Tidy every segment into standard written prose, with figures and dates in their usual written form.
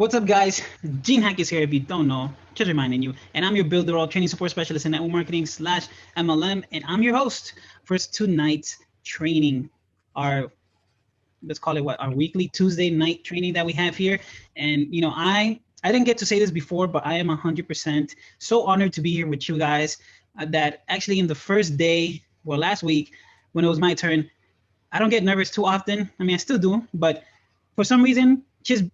What's up, guys? Gene Hack is here. If you don't know, just reminding you. And I'm your Builderall training support specialist in network marketing / MLM. And I'm your host for tonight's training. Let's call it our weekly Tuesday night training that we have here. And I didn't get to say this before, but I am 100% so honored to be here with you guys. That actually in the first day, well, last week when it was my turn, I don't get nervous too often. I mean, I still do, but for some reason, just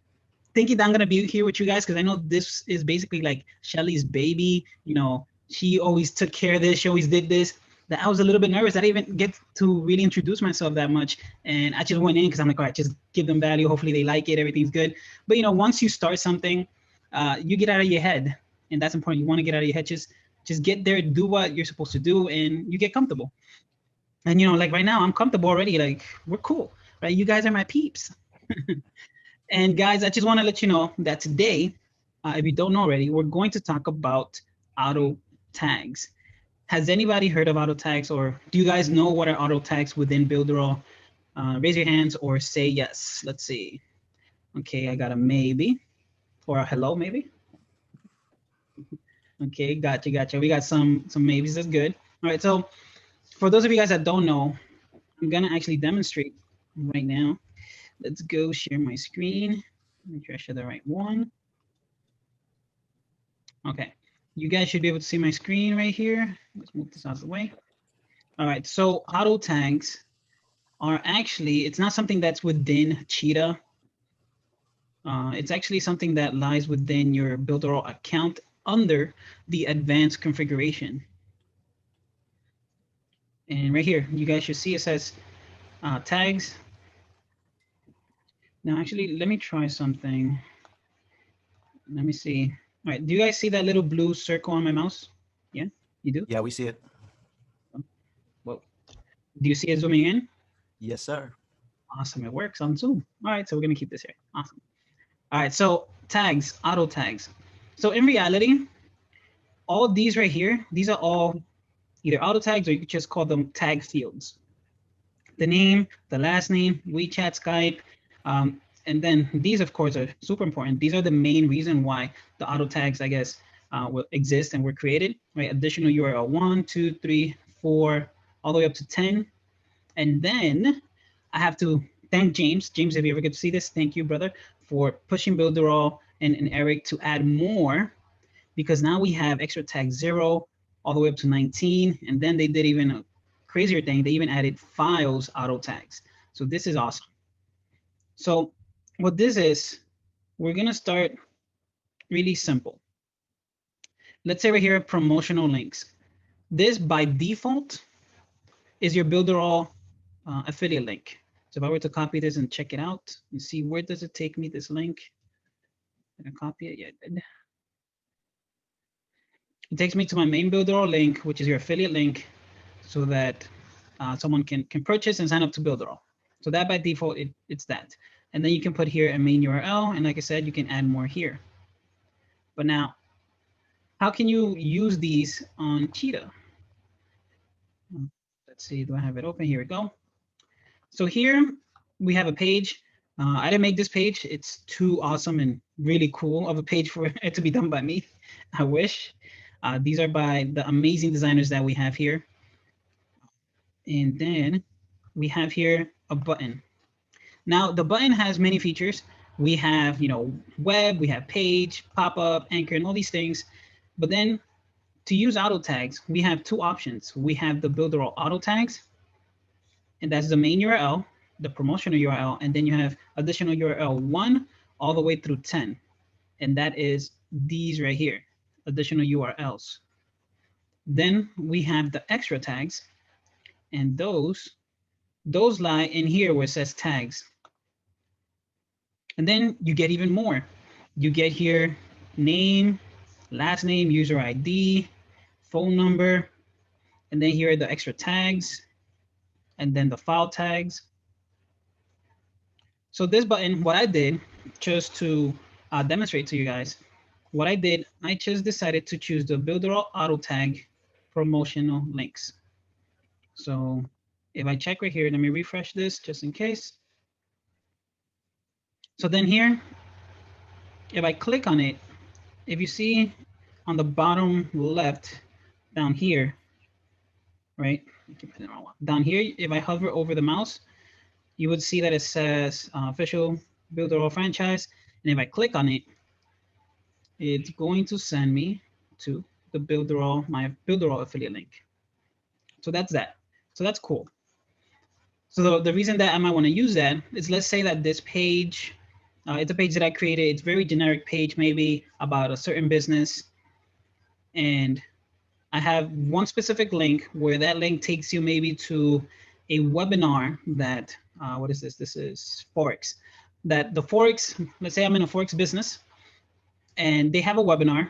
thinking that I'm gonna be here with you guys because I know this is basically like Shelly's baby. She always took care of this. She always did this. That I was a little bit nervous. I didn't even get to really introduce myself that much, and I just went in because I'm like, all right, just give them value. Hopefully they like it. Everything's good. But once you start something, you get out of your head, and that's important. You want to get out of your head. Just get there, do what you're supposed to do, and you get comfortable. And like right now, I'm comfortable already. Like we're cool, right? You guys are my peeps. And guys, I just want to let you know that today, if you don't know already, we're going to talk about auto tags. Has anybody heard of auto tags, or do you guys know what are auto tags within Builderall? Raise your hands or say yes. Let's see. Okay, I got a maybe or a hello maybe. Okay, gotcha. We got some maybes. That's good. All right, so for those of you guys that don't know, I'm gonna actually demonstrate right now. Let's go share my screen. Make sure I share the right one. Okay, you guys should be able to see my screen right here. Let's move this out of the way. All right, so auto tags are actually, it's not something that's within Cheetah. It's actually something that lies within your Builderall account under the advanced configuration. And right here, you guys should see it says tags. Now, actually, let me try something. Let me see. All right, do you guys see that little blue circle on my mouse? Yeah, you do? Yeah, we see it. Well, do you see it zooming in? Yes, sir. Awesome, it works on Zoom. All right, so we're gonna keep this here. Awesome. All right, so tags, auto tags. So in reality, all these right here, these are all either auto tags or you could just call them tag fields. The name, the last name, WeChat, Skype, and then these, of course, are super important. These are the main reason why the auto tags, I guess, will exist and were created, right? Additional URL 1, 2, 3, 4, all the way up to 10. And then I have to thank James. James, if you ever get to see this, thank you, brother, for pushing Builderall and Eric to add more, because now we have extra tag 0 all the way up to 19. And then they did even a crazier thing. They even added files auto tags. So this is awesome. So what this is, we're gonna start really simple. Let's say right here, promotional links. This by default is your Builderall affiliate link. So if I were to copy this and check it out and see where does it take me, this link. Did I copy it? Yeah, I did. It takes me to my main Builderall link, which is your affiliate link, so that someone can purchase and sign up to Builderall. So that by default, it's that. And then you can put here a main URL. And like I said, you can add more here. But now, how can you use these on Cheetah? Let's see, do I have it open? Here we go. So here we have a page. I didn't make this page. It's too awesome and really cool of a page for it to be done by me. I wish. These are by the amazing designers that we have here. And then we have here a button. Now the button has many features. We have, web, we have page, pop-up, anchor, and all these things. But then to use auto tags, we have two options. We have the Builderall auto tags, and that's the main URL, the promotional URL, and then you have additional URL 1 all the way through 10. And that is these right here, additional URLs. Then we have the extra tags, and those lie in here where it says tags. And then you get even more. You get here name, last name, user ID, phone number, and then here are the extra tags, and then the file tags. So this button, what I did, just to demonstrate to you guys, what I did, I just decided to choose the Builderall auto tag promotional links. So if I check right here, let me refresh this just in case. So then here, if I click on it, if you see on the bottom left down here, right? Down here, if I hover over the mouse, you would see that it says official Builderall franchise. And if I click on it, it's going to send me to the Builderall, my Builderall affiliate link. So that's that. So that's cool. So the reason that I might want to use that is, let's say that this page, it's a page that I created. It's a very generic page, maybe about a certain business. And I have one specific link where that link takes you maybe to a webinar that, what is this? This is Forex. That the Forex, let's say I'm in a Forex business and they have a webinar,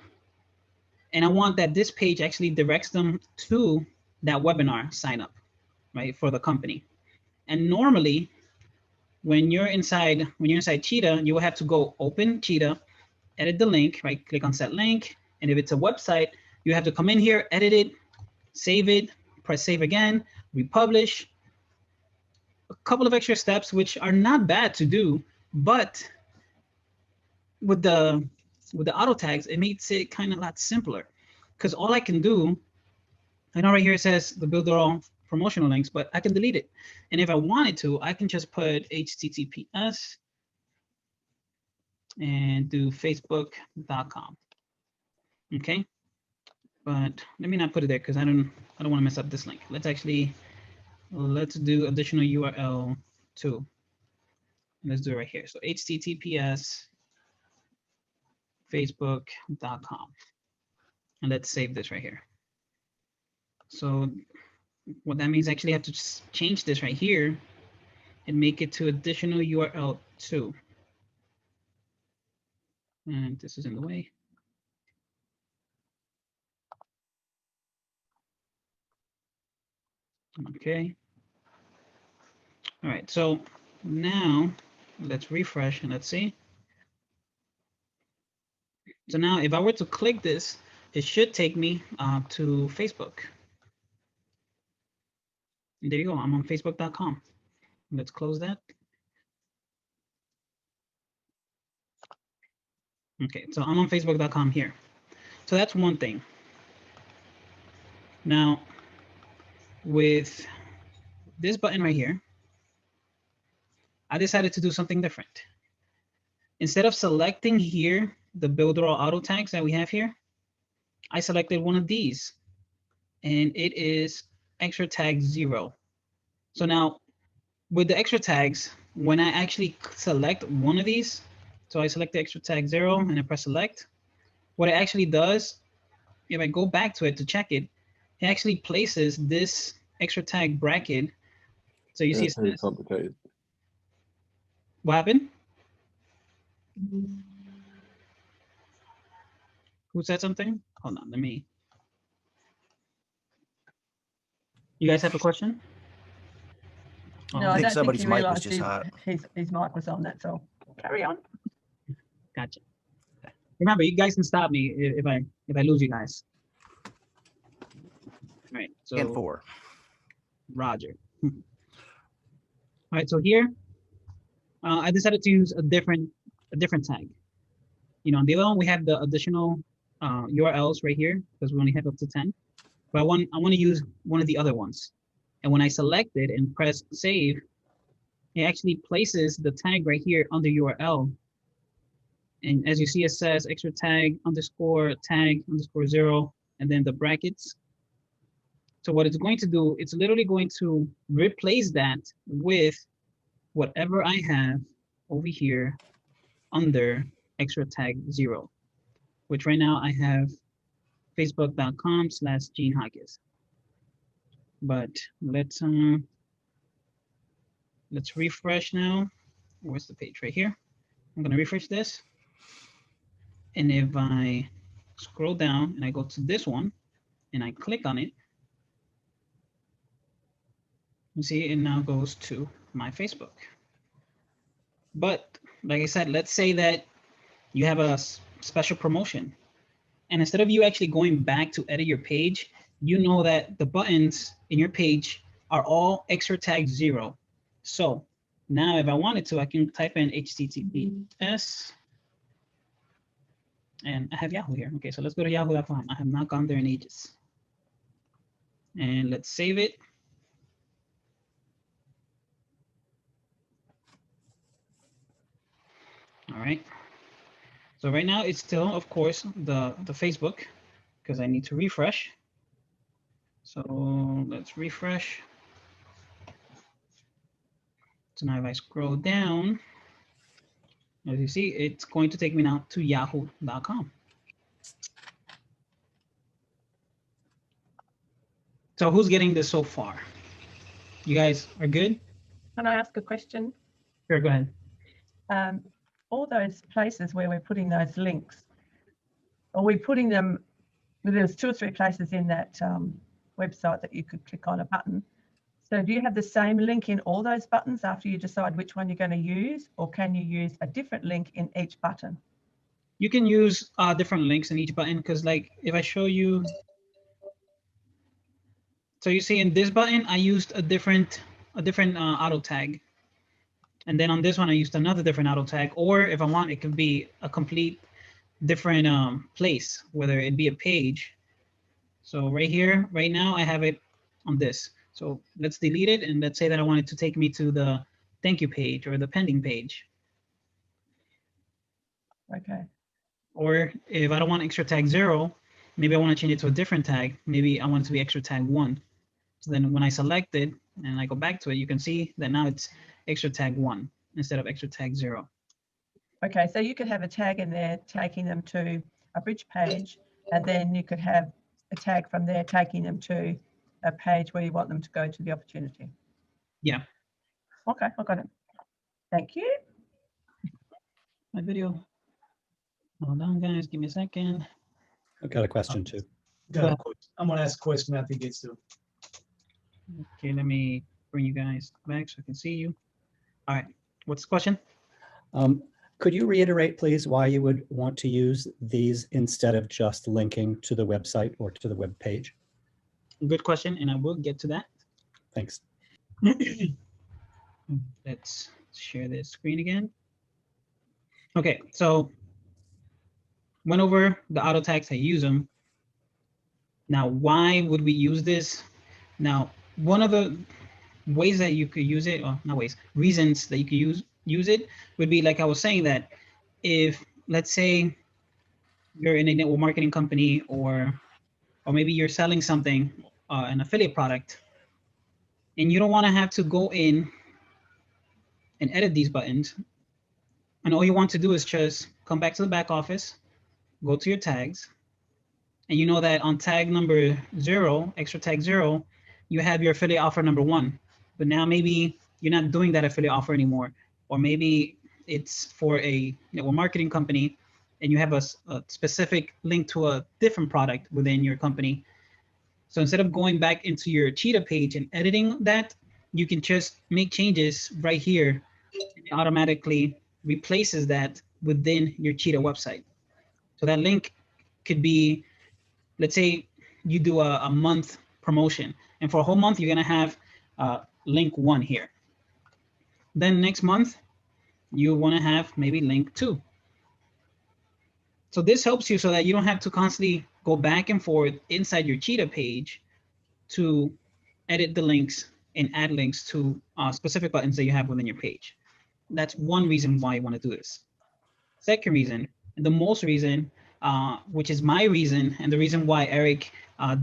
and I want that this page actually directs them to that webinar sign up, right, for the company. And normally, when you're inside Cheetah, you will have to go open Cheetah, edit the link, right? Click on set link. And if it's a website, you have to come in here, edit it, save it, press save again, republish. A couple of extra steps, which are not bad to do, but with the auto tags, it makes it kind of a lot simpler, because all I can do, I know right here it says the Builderall promotional links, but I can delete it. And if I wanted to, I can just put HTTPS and do facebook.com. Okay, but let me not put it there because I don't want to mess up this link. Let's do additional URL too. Let's do it right here. So HTTPS facebook.com, and let's save this right here. So what that means, I actually have to just change this right here and make it to additional URL 2. And this is in the way. Okay. All right, so now let's refresh and let's see. So now if I were to click this, it should take me to Facebook. And there you go, I'm on facebook.com. Let's close that. Okay, so I'm on facebook.com here. So that's one thing. Now, with this button right here, I decided to do something different. Instead of selecting here the Builderall auto tags that we have here, I selected one of these, and it is extra tag 0. So now with the extra tags, when I actually select one of these, so I select the extra tag 0 and I press select, what it actually does, if I go back to it to check it, it actually places this extra tag bracket. So you see it's very complicated. What happened? Who said something? Hold on, let me. You guys have a question? No, I think somebody's mic was just hot. His mic was on, that's all. Carry on. Gotcha. Remember, you guys can stop me if I lose you guys. All right. So And 4. Roger. All right. So here, I decided to use a different tag. You know, on the other one we have the additional URLs right here because we only have up to 10. But I want to use one of the other ones. And when I select it and press save, it actually places the tag right here under URL. And as you see, it says extra tag underscore 0, and then the brackets. So what it's going to do, it's literally going to replace that with whatever I have over here under extra tag 0, which right now I have facebook.com/GeneHodges. But let's refresh now. Where's the page? Right here. I'm gonna refresh this. And if I scroll down and I go to this one and I click on it, you see it now goes to my Facebook. But like I said, let's say that you have a special promotion. And instead of you actually going back to edit your page, you know that the buttons in your page are all extra tag 0. So now if I wanted to, I can type in HTTPS And I have Yahoo here. Okay, so let's go to yahoo.com. I have not gone there in ages. And let's save it. All right. So right now it's still, of course, the Facebook, because I need to refresh. So let's refresh. So now if I scroll down, as you see, it's going to take me now to yahoo.com. So who's getting this so far? You guys are good? Can I ask a question? Sure, go ahead. All those places where we're putting those links, are we putting them, there's 2 or 3 places in that website that you could click on a button. So do you have the same link in all those buttons after you decide which one you're going to use, or can you use a different link in each button? You can use different links in each button, because like if I show you, so you see in this button, I used a different auto tag. And then on this one, I used another different auto tag. Or if I want, it could be a complete different place, whether it be a page. So right here, right now, I have it on this. So let's delete it. And let's say that I want it to take me to the thank you page or the pending page. Okay. Or if I don't want extra tag 0, maybe I want to change it to a different tag. Maybe I want it to be extra tag 1. So then when I select it and I go back to it, you can see that now it's extra tag 1 instead of extra tag 0. Okay, so you could have a tag in there taking them to a bridge page, and then you could have a tag from there taking them to a page where you want them to go to the opportunity. Yeah. Okay, I got it. Thank you. My video. Hold on, guys. Give me a second. I've got a question too. I'm going to ask a question after he gets to. Okay, let me bring you guys back so I can see you. All right. What's the question? Could you reiterate, please, why you would want to use these instead of just linking to the website or to the web page? Good question, and I will get to that. Thanks. Let's share this screen again. Okay, so went over the auto tags, I use them. Now, why would we use this? Now, one of the ways that you could use it, or not ways, reasons that you could use it would be like I was saying, that if, let's say, you're in a network marketing company, or maybe you're selling something, an affiliate product, and you don't want to have to go in and edit these buttons, and all you want to do is just come back to the back office, go to your tags, and you know that on tag number 0, extra tag 0, you have your affiliate offer number 1. But now maybe you're not doing that affiliate offer anymore, or maybe it's for a network marketing company and you have a specific link to a different product within your company. So instead of going back into your Cheetah page and editing that, you can just make changes right here, and it automatically replaces that within your Cheetah website. So that link could be, let's say you do a month promotion, and for a whole month, you're gonna have link 1 here. Then next month, you wanna have maybe link 2. So this helps you so that you don't have to constantly go back and forth inside your Cheetah page to edit the links and add links to specific buttons that you have within your page. That's one reason why you wanna do this. Second reason, and the most reason, which is my reason, and the reason why Eric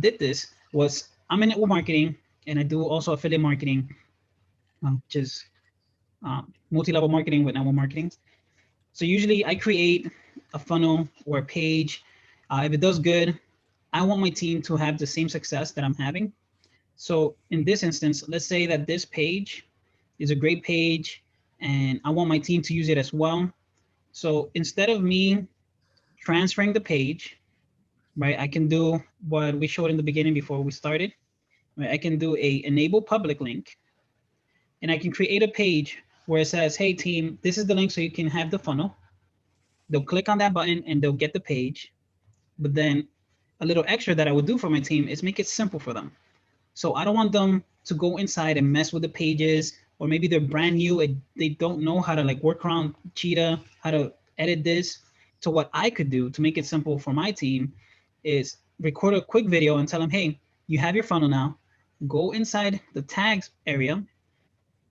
did this, was I'm in network marketing, and I do also affiliate marketing, which is multi-level marketing with network marketing. So usually I create a funnel or a page. If it does good, I want my team to have the same success that I'm having. So in this instance, let's say that this page is a great page, and I want my team to use it as well. So instead of me transferring the page, right, I can do what we showed in the beginning before we started. Right, I can do a enable public link, and I can create a page where it says, hey team, this is the link so you can have the funnel. They'll click on that button and they'll get the page. But then a little extra that I would do for my team is make it simple for them. So I don't want them to go inside and mess with the pages, or maybe they're brand new and they don't know how to like work around Cheetah, how to edit this. So what I could do to make it simple for my team is record a quick video and tell them, hey, you have your funnel now. Go inside the tags area,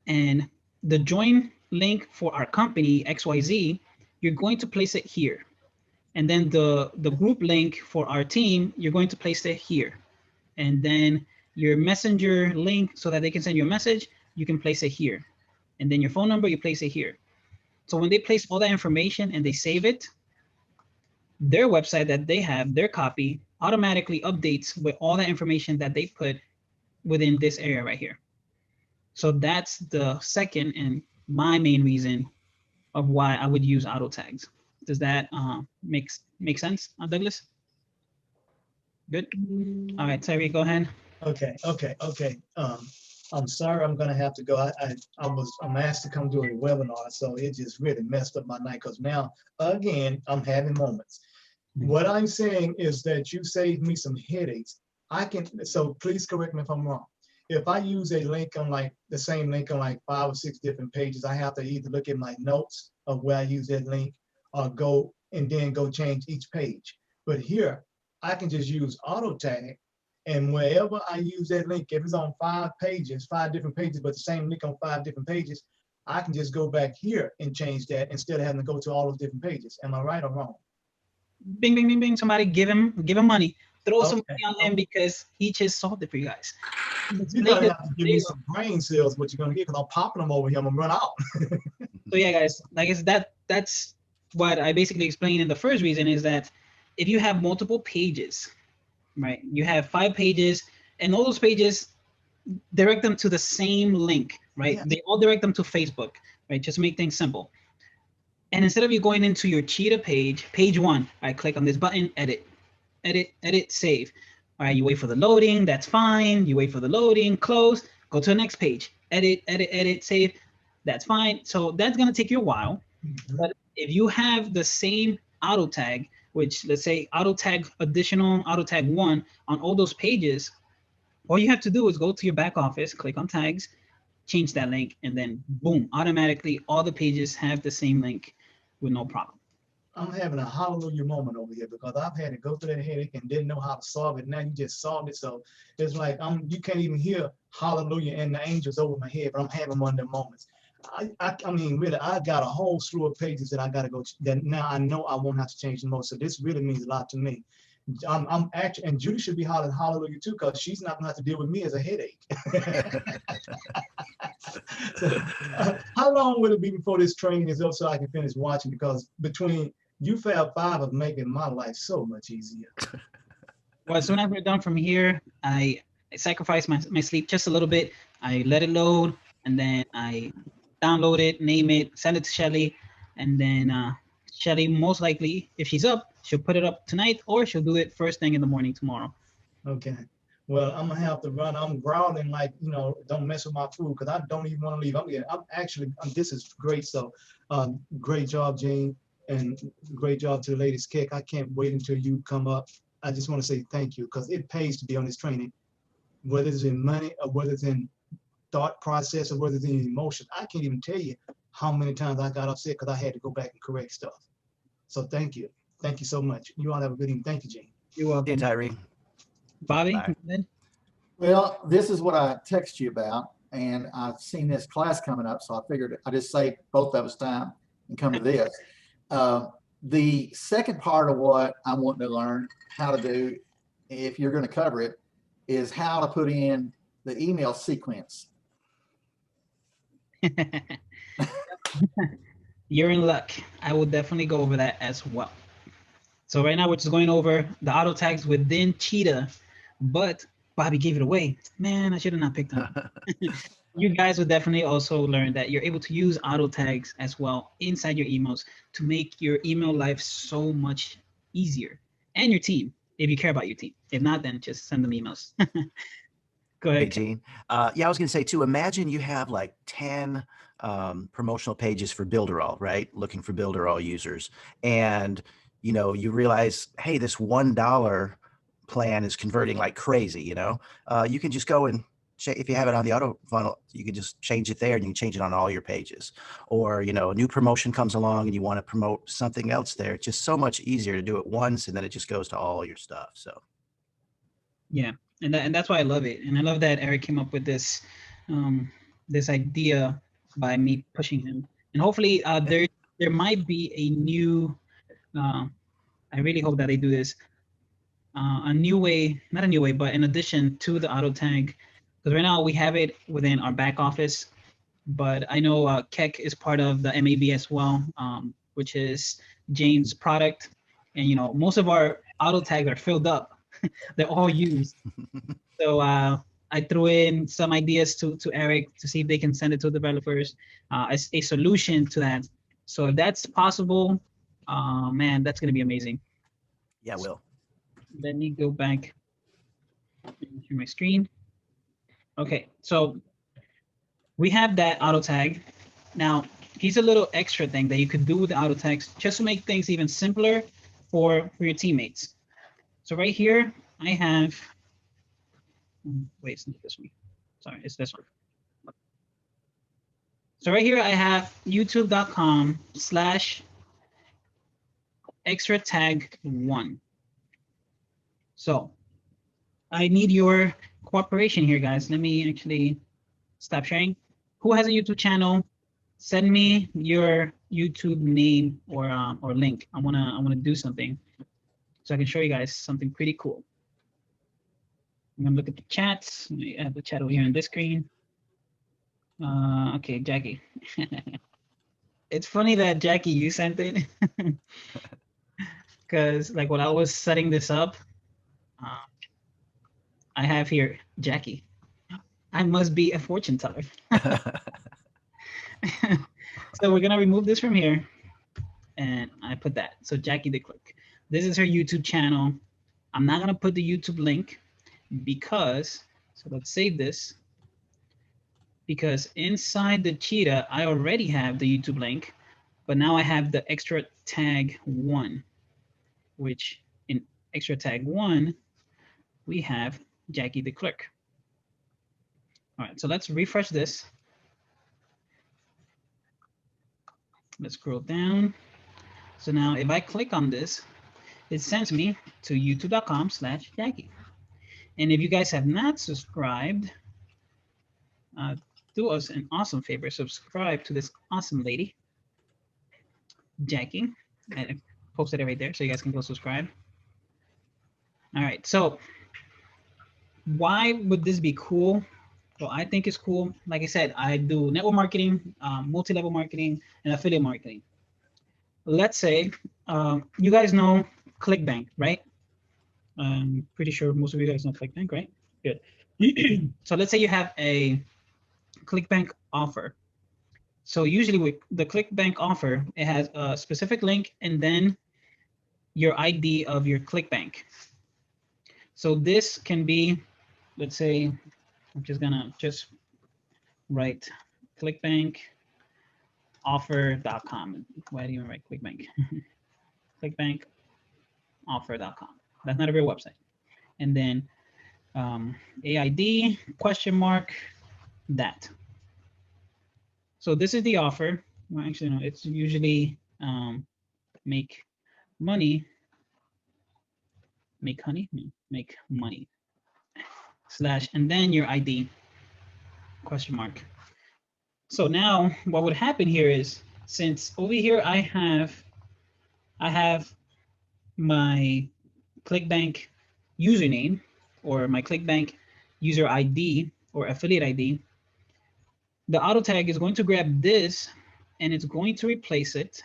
and the join link for our company, XYZ, you're going to place it here. And then the group link for our team, you're going to place it here. And then your messenger link so that they can send you a message, you can place it here. And then your phone number, you place it here. So when they place all that information and they save it, their website that they have, their copy, automatically updates with all that information that they put within this area right here. So that's the second and my main reason of why I would use auto tags. Does that make sense, Douglas? Good. All right, Terry, go ahead. Okay. I'm sorry, I'm gonna have to go. I'm asked to come do a webinar, so it just really messed up my night, because now again I'm having moments. What I'm saying is that you saved me some headaches. So please correct me if I'm wrong. If I use a link on like the same link on like 5 or 6 different pages, I have to either look at my notes of where I use that link or go change each page. But here, I can just use auto tag, and wherever I use that link, if it's on 5 different pages, but the same link on 5 different pages, I can just go back here and change that instead of having to go to all those different pages. Am I right or wrong? Bing, bing, bing, bing. Somebody give him money. Throw some money on him because he just solved it for you guys. You're gonna have to give me some brain cells, what you're gonna get, because I'm popping them over here, I'm gonna run out. So yeah, guys, like I said, that's what I basically explained in the first reason, is that if you have multiple pages, right? You have 5 pages, and all those pages direct them to the same link, right? Yeah. They all direct them to Facebook, right? Just make things simple. And instead of you going into your Cheetah page, page 1, right? Click on this button, edit, save. All right, you wait for the loading, that's fine. You wait for the loading, close, go to the next page, edit, save, that's fine. So that's gonna take you a while. Mm-hmm. But if you have the same auto tag, which let's say auto tag 1 on all those pages, all you have to do is go to your back office, click on tags, change that link, and then boom, automatically all the pages have the same link with no problem. I'm having a hallelujah moment over here, because I've had to go through that headache and didn't know how to solve it. Now you just solved it. So it's like you can't even hear hallelujah and the angels over my head, but I'm having one of them moments. I mean, really, I got a whole slew of pages that I got to go, that now I know I won't have to change the most. So this really means a lot to me. I'm actually, and Judy should be hollering hallelujah too, because she's not gonna have to deal with me as a headache. So, how long will it be before this training is up so I can finish watching? Because between you Fab 5 of making my life so much easier. Well, as soon as we're done from here, I sacrifice my sleep just a little bit. I let it load, and then I download it, name it, send it to Shelly, and then Shelly, most likely, if she's up, she'll put it up tonight, or she'll do it first thing in the morning tomorrow. Okay. Well, I'm gonna have to run. I'm growling like, don't mess with my food, because I don't even want to leave. This is great. So, great job, Jane, and great job to the ladies. Kick. I can't wait until you come up. I just want to say thank you, because it pays to be on this training, whether it's in money or whether it's in thought process or whether it's in emotion. I can't even tell you how many times I got upset because I had to go back and correct stuff. So thank you. Thank you so much. You all have a good evening. Thank you, Jane. You're welcome. Hey, Tyree. Bobby? Well, this is what I text you about, and I've seen this class coming up, so I figured I'd just save both of us time and come to this. The second part of what I want to learn how to do, if you're going to cover it, is how to put in the email sequence. You're in luck. I will definitely go over that as well. So right now we're just going over the auto tags within Cheetah, but Bobby gave it away. Man, I should have not picked up. You guys will definitely also learn that you're able to use auto tags as well inside your emails to make your email life so much easier, and your team, if you care about your team. If not, then just send them emails. Go ahead. Hey, Gene. Yeah, I was going to say too, imagine you have like 10 promotional pages for Builderall, right? Looking for Builderall users. And, you realize, hey, this $1 plan is converting like crazy, you can just go and if you have it on the auto funnel, you can just change it there and you can change it on all your pages. Or, you know, a new promotion comes along and you want to promote something else there. It's just so much easier to do it once and then it just goes to all your stuff. So Yeah, and that's why I love it. And I love that Eric came up with this this idea by me pushing him. And hopefully there might be a new I really hope that they do this. A new way, not a new way, but in addition to the auto tag, because right now we have it within our back office, but I know Keck is part of the MAB as well, which is Jane's product. And, you know, most of our auto tags are filled up. They're all used. So I threw in some ideas to Eric to see if they can send it to developers as a solution to that. So if that's possible, man, that's going to be amazing. yeah, Will. Let me go back to my screen. Okay, so we have that auto tag. Now, here's a little extra thing that you could do with the auto tags just to make things even simpler for your teammates. So right here, I have, wait, it's not this one. Sorry, it's this one. So right here, I have youtube.com/extra tag 1. So I need your cooperation here, guys. Let me actually stop sharing. Who has a YouTube channel? Send me your YouTube name or link. I wanna do something so I can show you guys something pretty cool. I'm gonna look at the chats. I have the chat over here on this screen. Okay, Jackie. It's funny that Jackie, you sent it, because like when I was setting this up, I have here Jackie. I must be a fortune teller. So we're gonna remove this from here, and I put that. So Jackie the Clerk. This is her YouTube channel. I'm not gonna put the YouTube link because, so let's save this, because inside the Cheetah, I already have the YouTube link, but now I have the extra tag 1, which in extra tag 1, we have Jackie the Clerk. All right, so let's refresh this. Let's scroll down. So now if I click on this, it sends me to youtube.com/Jackie. And if you guys have not subscribed, do us an awesome favor, subscribe to this awesome lady, Jackie. I posted it right there, so you guys can go subscribe. All right, so why would this be cool? Well, I think it's cool. Like I said, I do network marketing, multi-level marketing, and affiliate marketing. Let's say you guys know ClickBank, right? I'm pretty sure most of you guys know ClickBank, right? Good. So let's say you have a ClickBank offer. So usually with the ClickBank offer, it has a specific link and then your ID of your ClickBank. So this can be, let's say, I'm just gonna write ClickBank offer.com. Why do you write ClickBank? ClickBank offer.com. That's not a real website. And then AID question mark that. So this is the offer. Well, actually, no, it's usually make money, make honey, no, make money / and then your ID question mark. So now what would happen here is, since over here I have my ClickBank username or my ClickBank user ID or affiliate ID, the auto tag is going to grab this and it's going to replace it.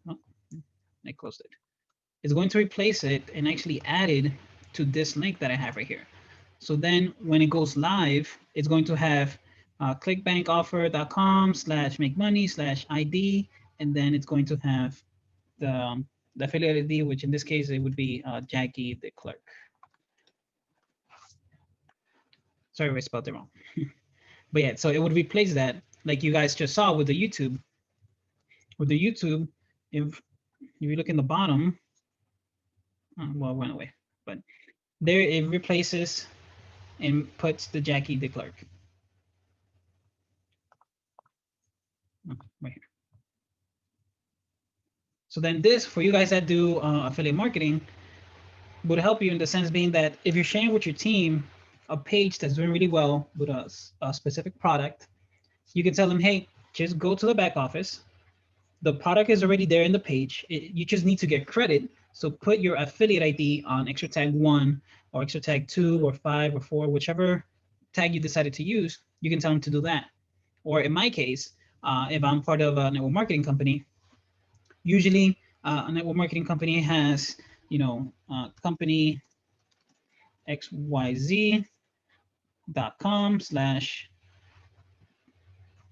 Oh, I closed it. It's going to replace it and actually add it to this link that I have right here. So then when it goes live, it's going to have clickbankoffer.com/make money /ID, and then it's going to have the affiliate ID, which in this case, it would be Jackie the Clerk. Sorry if I spelled it wrong. But yeah, so it would replace that, like you guys just saw with the YouTube. With the YouTube, if you look in the bottom, well, it went away, but there it replaces and puts the Jackie the clerk. Right here. So then this, for you guys that do affiliate marketing, would help you in the sense being that if you're sharing with your team a page that's doing really well with a specific product, you can tell them, hey, just go to the back office. The product is already there in the page. You just need to get credit. So put your affiliate ID on extra tag 1 or extra tag 2 or 5 or 4, whichever tag you decided to use, you can tell them to do that. Or in my case, if I'm part of a network marketing company, usually a network marketing company has, company xyz.com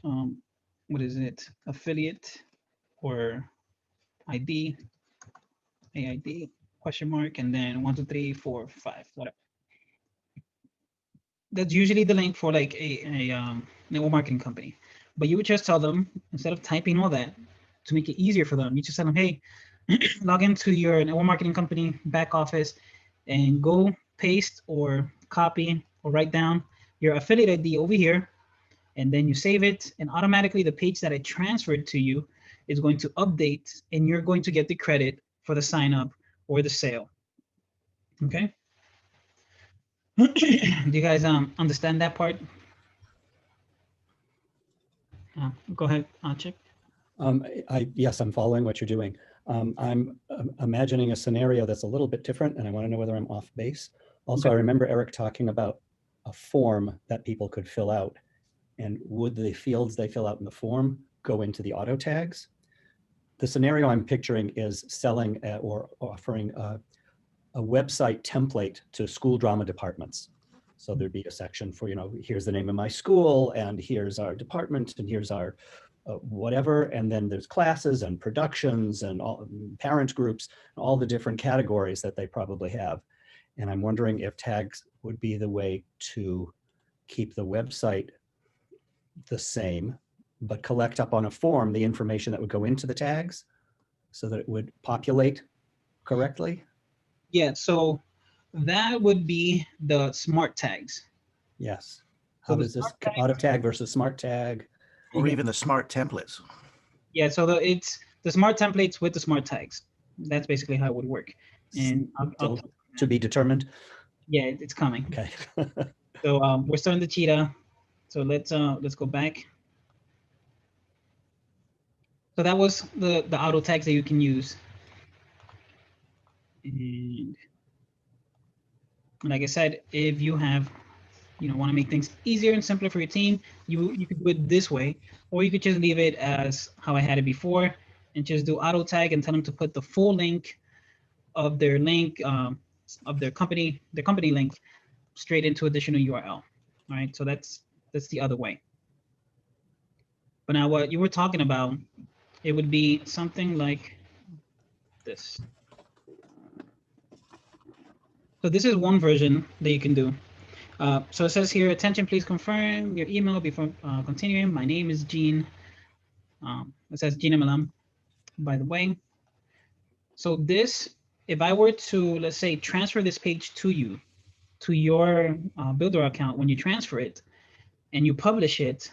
/ what is it, affiliate or ID, AID, question mark, and then 1, 2, 3, 4, 5, whatever. That's usually the link for like a network marketing company. But you would just tell them, instead of typing all that, to make it easier for them, you just tell them, hey, log into your network marketing company back office and go paste or copy or write down your affiliate ID over here. And then you save it, and automatically the page that I transferred to you is going to update, and you're going to get the credit for the sign up or the sale. Okay. Do you guys understand that part? Go ahead, Chip. Yes, I'm following what you're doing. I'm imagining a scenario that's a little bit different, and I want to know whether I'm off base. Also, Okay. I remember Eric talking about a form that people could fill out, and would the fields they fill out in the form go into the auto tags? The scenario I'm picturing is selling or offering a website template to school drama departments. So there'd be a section for, here's the name of my school, and here's our department, and here's our whatever, and then there's classes and productions and all parent groups, all the different categories that they probably have. And I'm wondering if tags would be the way to keep the website the same, but collect up on a form the information that would go into the tags so that it would populate correctly. Yeah, so that would be the smart tags. Yes. So How the does this smart tag- auto tag versus smart tag? Or even the smart templates. Yeah, so it's the smart templates with the smart tags. That's basically how it would work. And Still to be determined. yeah, it's coming. Okay. So we're starting the cheetah. So let's go back. So that was the auto tags that you can use. And like I said, if you have, want to make things easier and simpler for your team, you could do it this way, or you could just leave it as how I had it before and just do auto tag and tell them to put the full link of their link of their company link straight into additional URL. All right, so that's the other way. But now what you were talking about, it would be something like this. So this is one version that you can do. So it says here, attention, please confirm your email before continuing. My name is Gene. It says Gene MLM, by the way. So this, if I were to, let's say, transfer this page to you, to your Builderall account, when you transfer it and you publish it,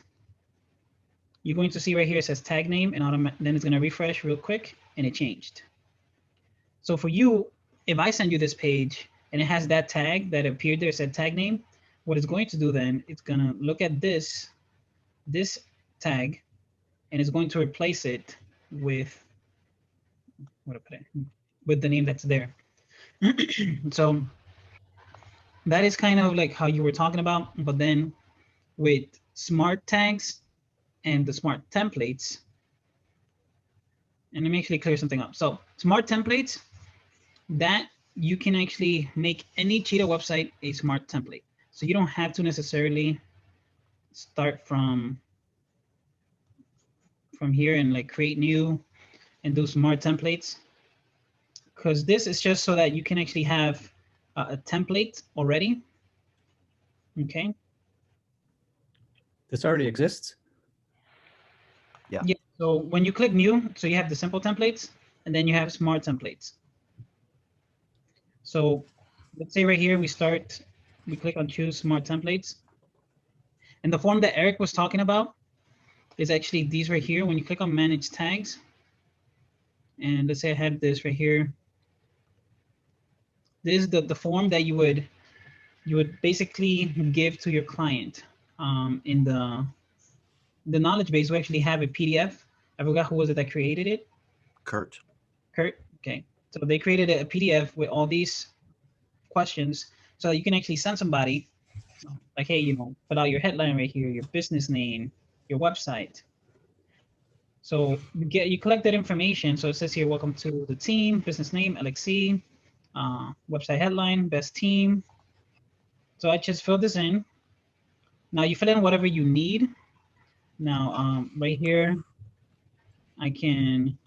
you're going to see right here, it says tag name, and then it's going to refresh real quick, and it changed. So for you, if I send you this page and it has that tag that appeared there, said tag name, what it's going to do then, it's going to look at this tag, and it's going to replace it with, with the name that's there. So that is kind of like how you were talking about, but then with smart tags and the smart templates, and let me actually clear something up. So smart templates, that you can actually make any Cheetah website a smart template. So you don't have to necessarily start from here and like create new and do smart templates, because this is just so that you can actually have a template already. Okay. This already exists? Yeah. Yeah. So when you click new, so you have the simple templates, and then you have smart templates. So let's say right here we start we click on choose smart templates. And the form that Eric was talking about is actually these right here. When you click on manage tags, and let's say I have this right here. This is the form that you would basically give to your client. In the knowledge base, we actually have a PDF. I forgot who was it that created it. Kurt. Kurt. Okay. So they created a PDF with all these questions, so you can actually send somebody like, hey, you know, put out your headline right here, your business name, your website. So you collect that information. So it says here, welcome to the team, business name, LXC, website headline, best team. So I just fill this in. Now you fill in whatever you need. Now right here, I can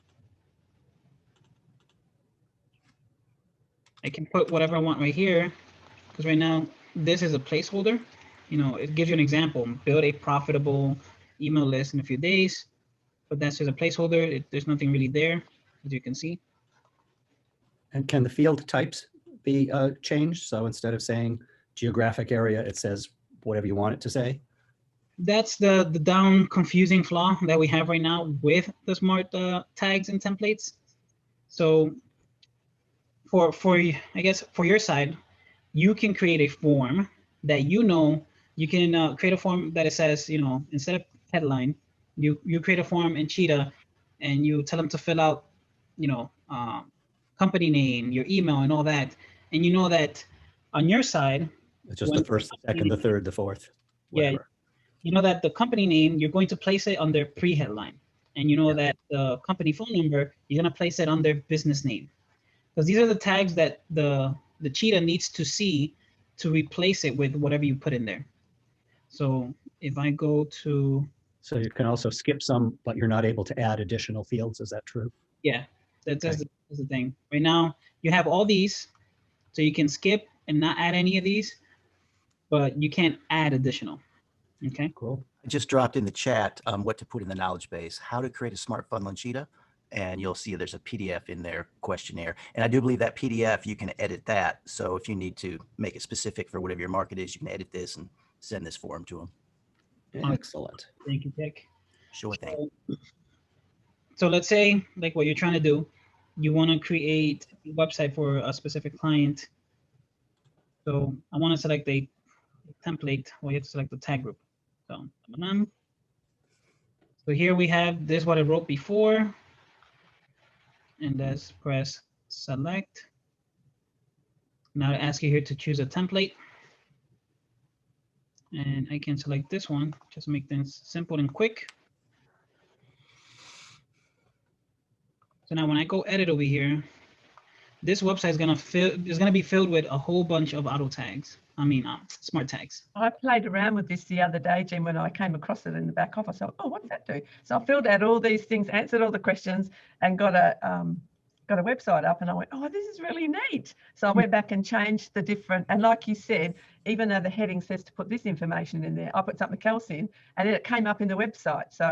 put whatever I want right here, because right now this is a placeholder. You know, it gives you an example: build a profitable email list in a few days. But that's just a placeholder. There's nothing really there, as you can see. And can the field types be changed? So instead of saying geographic area, it says whatever you want it to say? That's the down confusing flaw that we have right now with the smart tags and templates. So for I guess for your side, you can create a form that you can create a form that it says, you know, instead of headline, you create a form in Cheetah and you tell them to fill out, you know, company name, your email and all that. And you know that on your side, It's just the first, the second, the third, the fourth, whatever. Yeah, you know that the company name, you're going to place it on their pre-headline. And you know that the company phone number, you're going to place it on their business name. Because these are the tags that the Cheetah needs to see to replace it with whatever you put in there. So if I go to... So you can also skip some, but you're not able to add additional fields. Is that true? Yeah, that's the thing. Right now, you have all these, so you can skip and not add any of these, but you can't add additional. Okay, cool. I just dropped in the chat what to put in the knowledge base, how to create a smart funnel in Cheetah, and you'll see there's a PDF in there, questionnaire. And I do believe that PDF, you can edit that. So if you need to make it specific for whatever your market is, you can edit this and send this form to them. Excellent. Thank you, Dick. Sure thing. So let's say, like what you're trying to do, you want to create a website for a specific client. So I want to select a template. Well, you have to select the tag group. So here we have this, what I wrote before. And let's press select. Now I ask you here to choose a template. And I can select this one, just make things simple and quick. So now when I go edit over here, this website is gonna be filled with a whole bunch of auto tags. I mean, smart tags. I played around with this the other day, Jim, when I came across it in the back office. I thought, oh, what's that do? So I filled out all these things, answered all the questions, and got a website up. And I went, oh, this is really neat. So I went back and changed the different. And like you said, even though the heading says to put this information in there, I put something else in, and then it came up in the website. So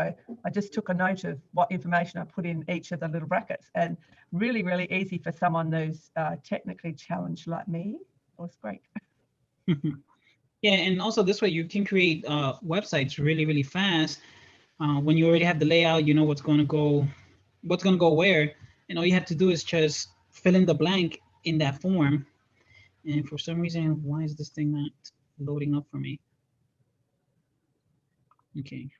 I just took a note of what information I put in each of the little brackets, and really, really easy for someone who's technically challenged like me. It was great. Yeah, and also this way you can create websites really, really fast. When you already have the layout, you know what's going to go where, and all you have to do is just fill in the blank in that form. And for some reason, why is this thing not loading up for me? Okay.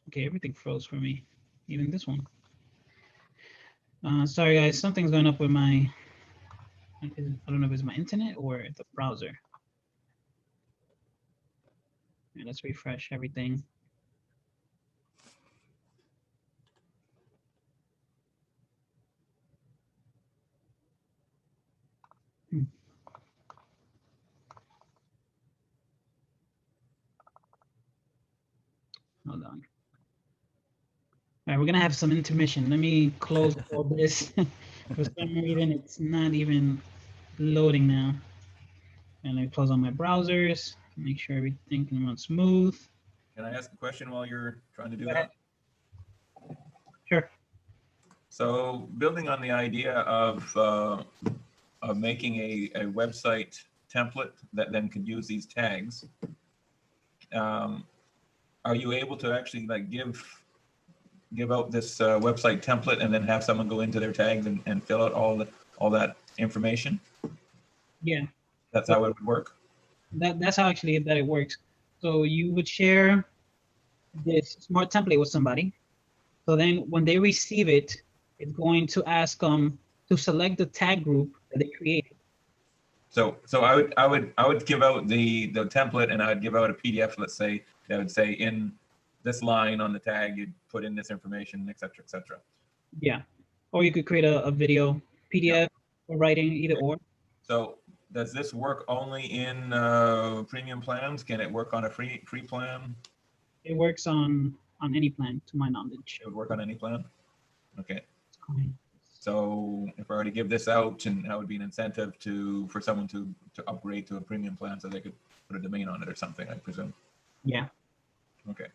Okay, everything froze for me, even this one. Sorry guys, something's going up with my, I don't know if it's my internet or the browser. Yeah, let's refresh everything. Hold on. All right, we're gonna have some intermission. Let me close all this. For some reason, it's not even loading now. And I close all my browsers, make sure everything can run smooth. Can I ask a question while you're trying to do that? Sure. So building on the idea of making a website template that then could use these tags, are you able to actually like give out this website template and then have someone go into their tags and fill out all that information? Yeah, That's how it would work. that's how actually that it works. So you would share this smart template with somebody. So then when they receive it, it's going to ask them to select the tag group that they created. So I would give out the template, and I would give out a PDF, let's say, that would say in this line on the tag, you'd put in this information, et cetera, et cetera. Yeah. Or you could create a video, PDF, or writing, either or. So does this work only in premium plans? Can it work on a free plan? It works on any plan, to my knowledge. It would work on any plan? Okay. So if I were to give this out, and that would be an incentive for someone to upgrade to a premium plan so they could put a domain on it or something, I presume. Yeah. Okay.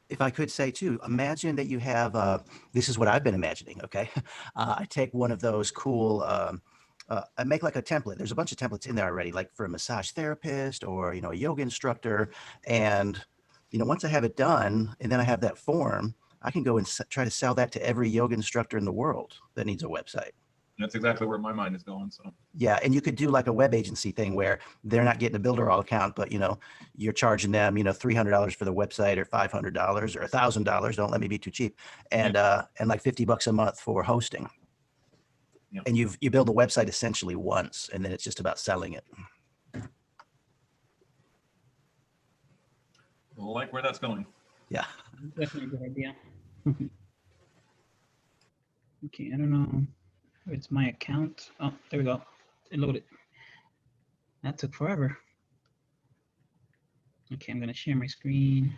If I could say too, imagine that you have, this is what I've been imagining, okay? I take one of those cool, I make like a template. There's a bunch of templates in there already, like for a massage therapist or, a yoga instructor. And, once I have it done and then I have that form, I can go and try to sell that to every yoga instructor in the world that needs a website. That's exactly where my mind is going. So yeah, and you could do like a web agency thing where they're not getting a Builderall account, but you're charging them $300 for the website, or $500 or $1,000. Don't let me be too cheap, and like $50 a month for hosting. Yeah. And you build a website essentially once, and then it's just about selling it. I like where that's going. Yeah. Definitely a good idea. Okay, I don't know. It's my account. Oh, there we go. It loaded. That took forever. Okay, I'm gonna share my screen.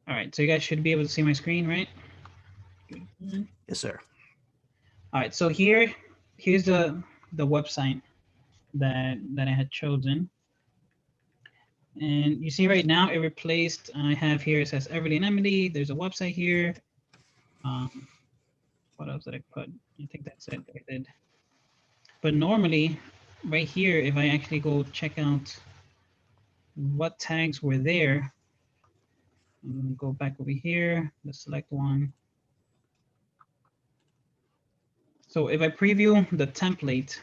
All right, so you guys should be able to see my screen, right? Yes, sir. All right, so here's the website that I had chosen. And you see right now it replaced, I have here, it says Everly and Emily. There's a website here. What else did I put? I think that's it. I did. But normally, right here, if I actually go check out what tags were there, I'm gonna go back over here, let's select one. So if I preview the template,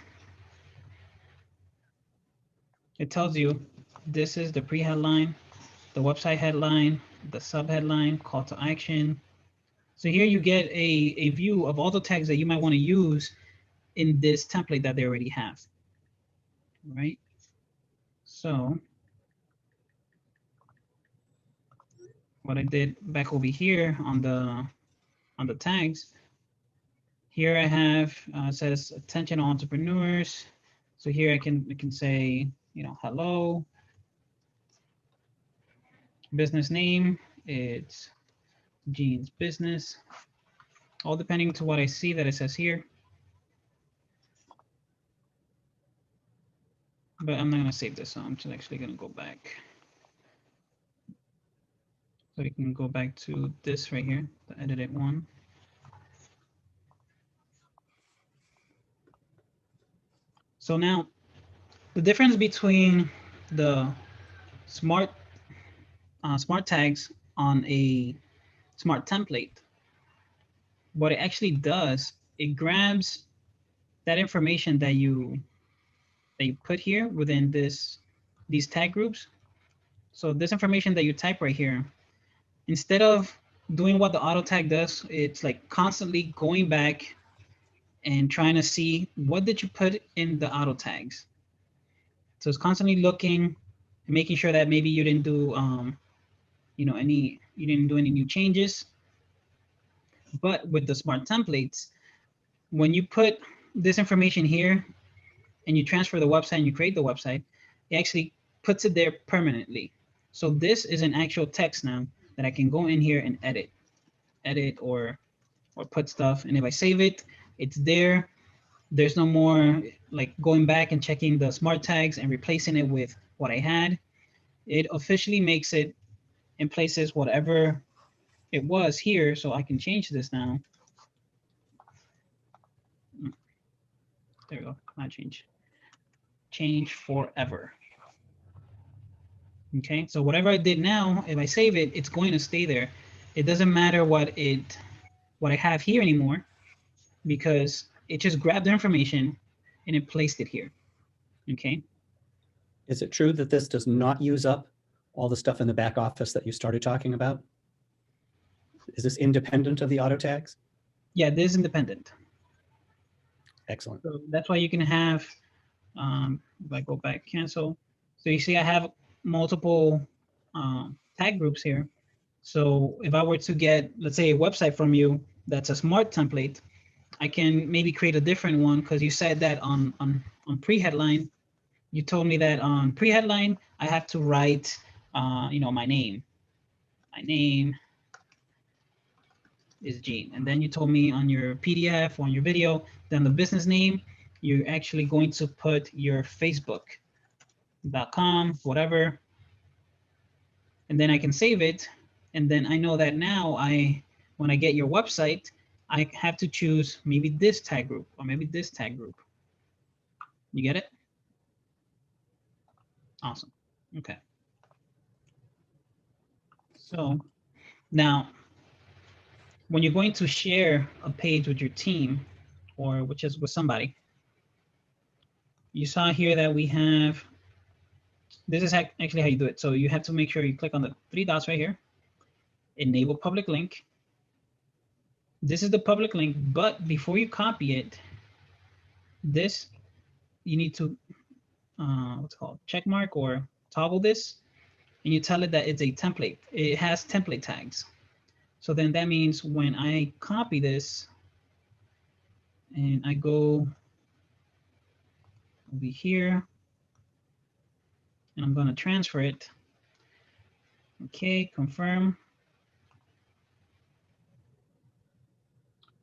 it tells you this is the pre-headline, the website headline, the sub-headline, call to action. So here you get a view of all the tags that you might want to use in this template that they already have, right? So what I did back over here on the tags, here I have says attention entrepreneurs. So here I can say, hello. Business name, it's Gene's Business. All depending to what I see that it says here. But I'm not gonna save this, so I'm just actually gonna go back. So you can go back to this right here, the edited one. So now, the difference between the smart tags on a smart template, what it actually does, it grabs that information that you put here within these tag groups. So this information that you type right here, instead of doing what the auto tag does, it's like constantly going back and trying to see what did you put in the auto tags. So it's constantly looking and making sure that maybe you didn't do any new changes. But with the smart templates, when you put this information here and you transfer the website and you create the website, it actually puts it there permanently. So this is an actual text now that I can go in here and edit or put stuff. And if I save it, it's there. There's no more like going back and checking the smart tags and replacing it with what I had. It officially makes it in places whatever it was here. So I can change this now. There we go. Not change. Change forever. Okay, so whatever I did now, if I save it, it's going to stay there. It doesn't matter what I have here anymore, because it just grabbed the information and it placed it here. Okay. Is it true that this does not use up all the stuff in the back office that you started talking about? Is this independent of the auto tags? Yeah, this is independent. Excellent. So that's why you can have, if I go back, cancel. So you see I have multiple tag groups here. So if I were to get, let's say, a website from you that's a smart template, I can maybe create a different one, because you said that on pre-headline, you told me that on pre-headline, I have to write, you know, my name. My name is Gene. And then you told me on your PDF or on your video, then the business name, you're actually going to put your facebook.com, whatever. And then I can save it. And then I know that now when I get your website, I have to choose maybe this tag group or maybe this tag group. You get it? Awesome. Okay. So now, when you're going to share a page with your team or which is with somebody, you saw here that we have, this is actually how you do it. So you have to make sure you click on the 3 dots right here, enable public link. This is the public link, but before you copy it, this, you need to, what's it called, check mark or toggle this, and you tell it that it's a template. It has template tags. So then that means when I copy this and I go over here and I'm going to transfer it. Okay, confirm.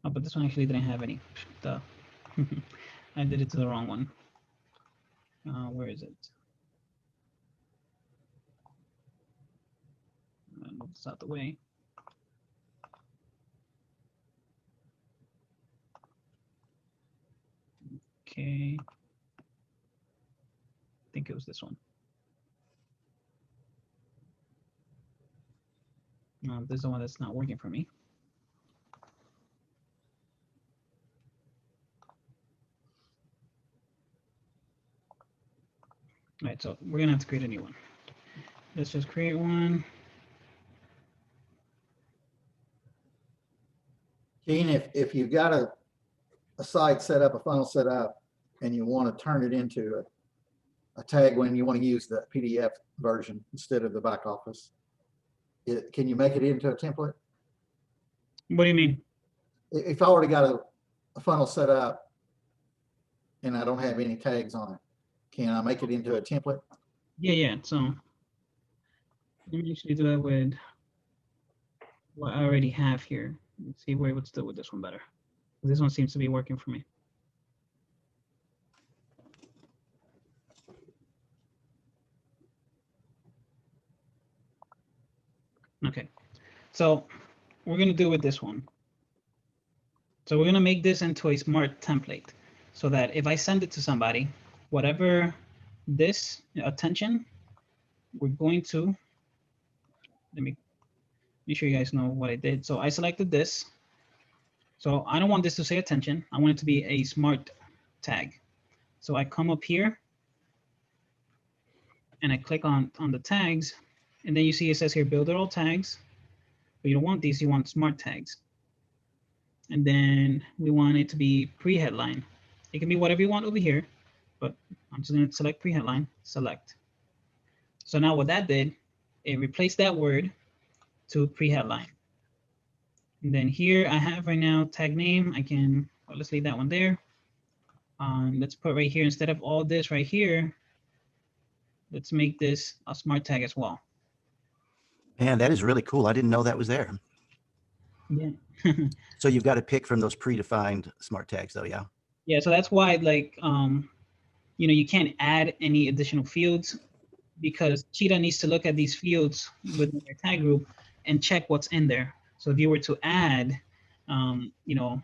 Oh, but this one actually didn't have any. Duh. I did it to the wrong one. Where is it? Move this out the way. Okay. I think it was this one. No, this is the one that's not working for me. All right, so we're gonna have to create a new one. Let's just create one. Gene, if you've got a site set up, a funnel set up, and you want to turn it into a tag when you want to use the PDF version instead of the back office, can you make it into a template? What do you mean? If I already got a funnel set up and I don't have any tags on it, can I make it into a template? Yeah. So let me actually do that with what I already have here. Let's see where it would still with this one better. This one seems to be working for me. Okay, so we're gonna do with this one. So we're gonna make this into a smart template so that if I send it to somebody, whatever this attention, we're going to, let me make sure you guys know what I did. So I selected this. So I don't want this to say attention. I want it to be a smart tag. So I come up here and I click on the tags, and then you see it says here, Builderall tags, but you don't want these, you want smart tags. And then we want it to be pre-headline. It can be whatever you want over here, but I'm just gonna select pre-headline, select. So now what that did, it replaced that word to pre-headline. And then here I have right now tag name. I can, well, let's leave that one there. Let's put right here, instead of all this right here, let's make this a smart tag as well. Man, that is really cool. I didn't know that was there. Yeah. So you've got to pick from those predefined smart tags though, yeah? Yeah, so that's why, like, you know, you can't add any additional fields because Cheetah needs to look at these fields within your tag group and check what's in there. So if you were to add, you know,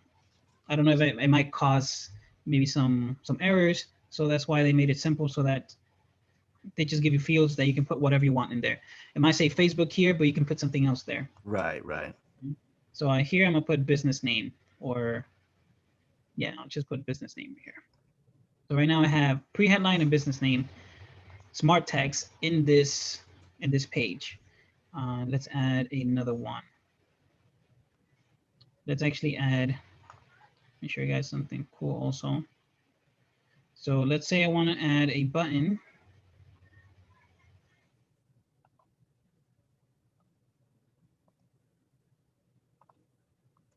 I don't know if it might cause maybe some errors. So that's why they made it simple, so that they just give you fields that you can put whatever you want in there. It might say Facebook here, but you can put something else there. Right, right. So here I'm gonna put business name, or yeah, I'll just put business name here. So right now I have pre-headline and business name, smart tags in this page. Let's add another one. Let's actually add, let me show you guys something cool also. So let's say I want to add a button.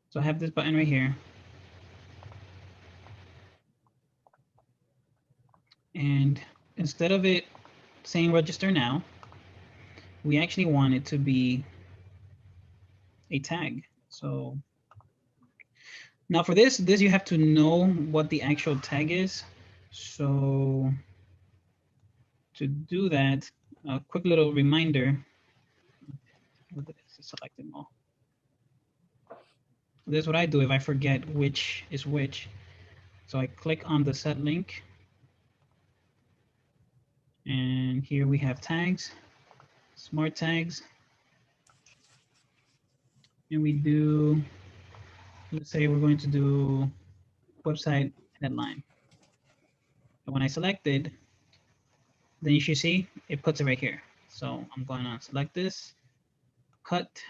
So I have this button right here. And instead of it saying register now, we actually want it to be a tag. So now for this you have to know what the actual tag is. So to do that, a quick little reminder. Select them all. This is what I do if I forget which is which. So I click on the set link. And here we have tags, smart tags. And we do, let's say we're going to do website headline. And when I select it, then you should see it puts it right here. So I'm going to select this, cut,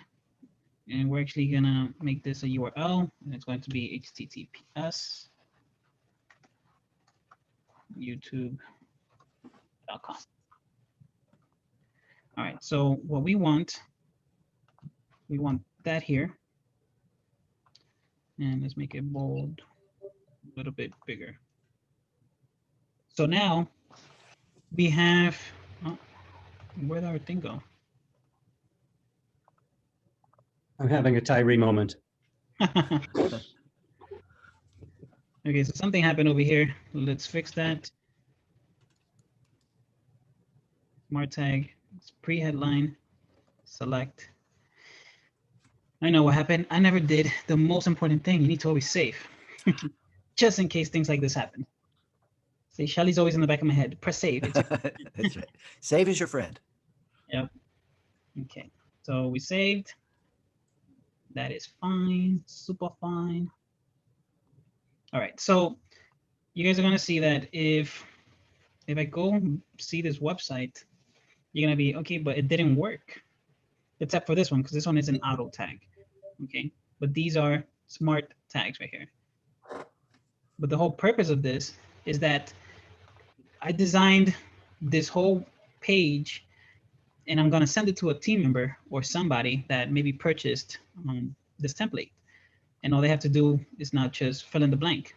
and we're actually gonna make this a URL, and it's going to be https youtube.com. All right, so what we want that here, and let's make it bold, a little bit bigger. So now we have, oh, where'd our thing go? I'm having a Tyree moment. Okay, so something happened over here. Let's fix that. Smart tag, it's pre-headline, select. I know what happened. I never did the most important thing. You need to always save, just in case things like this happen. See, Shelly's always in the back of my head. Press save. That's right. Save is your friend. Yep. Okay, so we saved. That is fine, super fine. All right, so you guys are gonna see that if I go see this website, you're gonna be, okay, but it didn't work, except for this one, because this one is an auto tag, okay? But these are smart tags right here. But the whole purpose of this is that I designed this whole page, and I'm gonna send it to a team member or somebody that maybe purchased this template. And all they have to do is not just fill in the blank.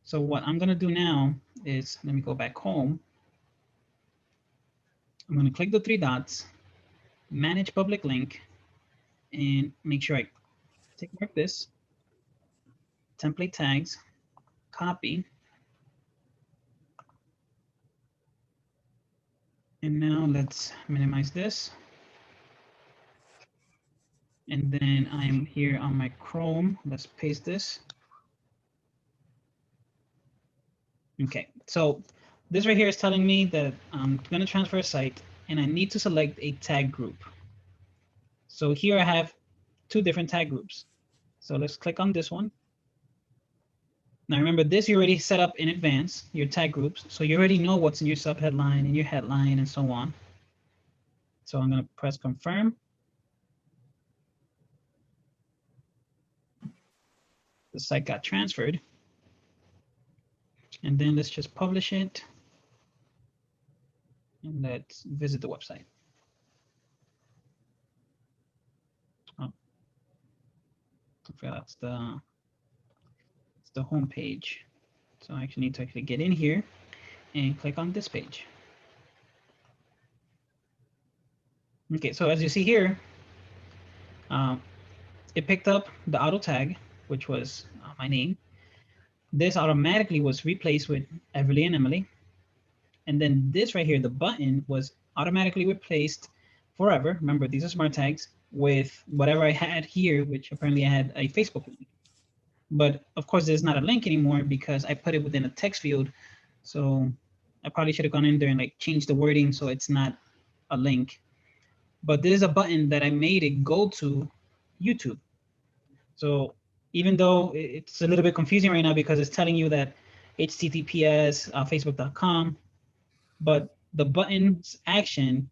So what I'm gonna do now is, let me go back home. I'm gonna click the three dots, manage public link, and make sure I tick mark this, template tags, copy. And now let's minimize this. And then I'm here on my Chrome. Let's paste this. Okay, so this right here is telling me that I'm going to transfer a site and I need to select a tag group. So here I have two different tag groups. So let's click on this one. Now remember, this you already set up in advance, your tag groups. So you already know what's in your subheadline and your headline and so on. So I'm going to press confirm. The site got transferred. And then let's just publish it. And let's visit the website. Oh, okay, that's the home page. So I actually need to get in here and click on this page. Okay, so as you see here, it picked up the auto tag, which was my name. This automatically was replaced with Everly and Emily. And then this right here, the button, was automatically replaced forever. Remember, these are smart tags with whatever I had here, which apparently I had a Facebook link. But of course, there's not a link anymore because I put it within a text field. So I probably should have gone in there and like changed the wording so it's not a link. But there's a button that I made it go to YouTube. So even though it's a little bit confusing right now because it's telling you that https facebook.com, but the button's action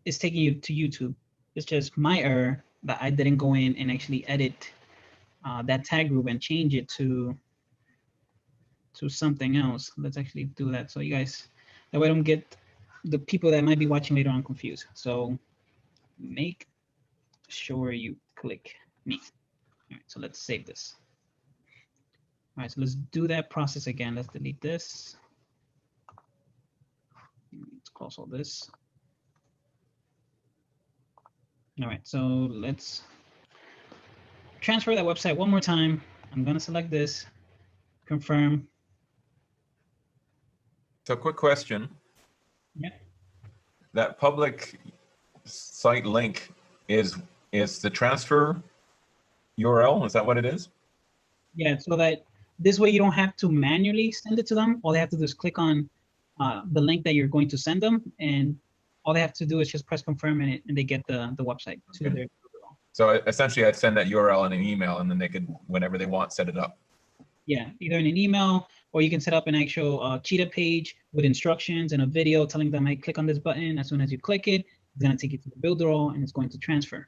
is taking you to YouTube. It's just my error that I didn't go in and actually edit that tag group and change it to something else. Let's actually do that so you guys, that way I don't get the people that might be watching later on confused. So make sure you click me. All right, so let's save this. All right, so let's do that process again. Let's delete this. Let's close all this. All right, so let's transfer that website one more time. I'm gonna select this, confirm. So quick question. Yeah. That public site link is the transfer URL? Is that what it is? Yeah, so that this way you don't have to manually send it to them. All they have to do is click on the link that you're going to send them, and all they have to do is just press confirm and they get the website to Okay. their. So essentially I'd send that URL in an email and then they could, whenever they want, set it up. Yeah, either in an email or you can set up an actual Cheetah page with instructions and a video telling them, hey, click on this button. As soon as you click it, it's going to take you to the Builderall and it's going to transfer.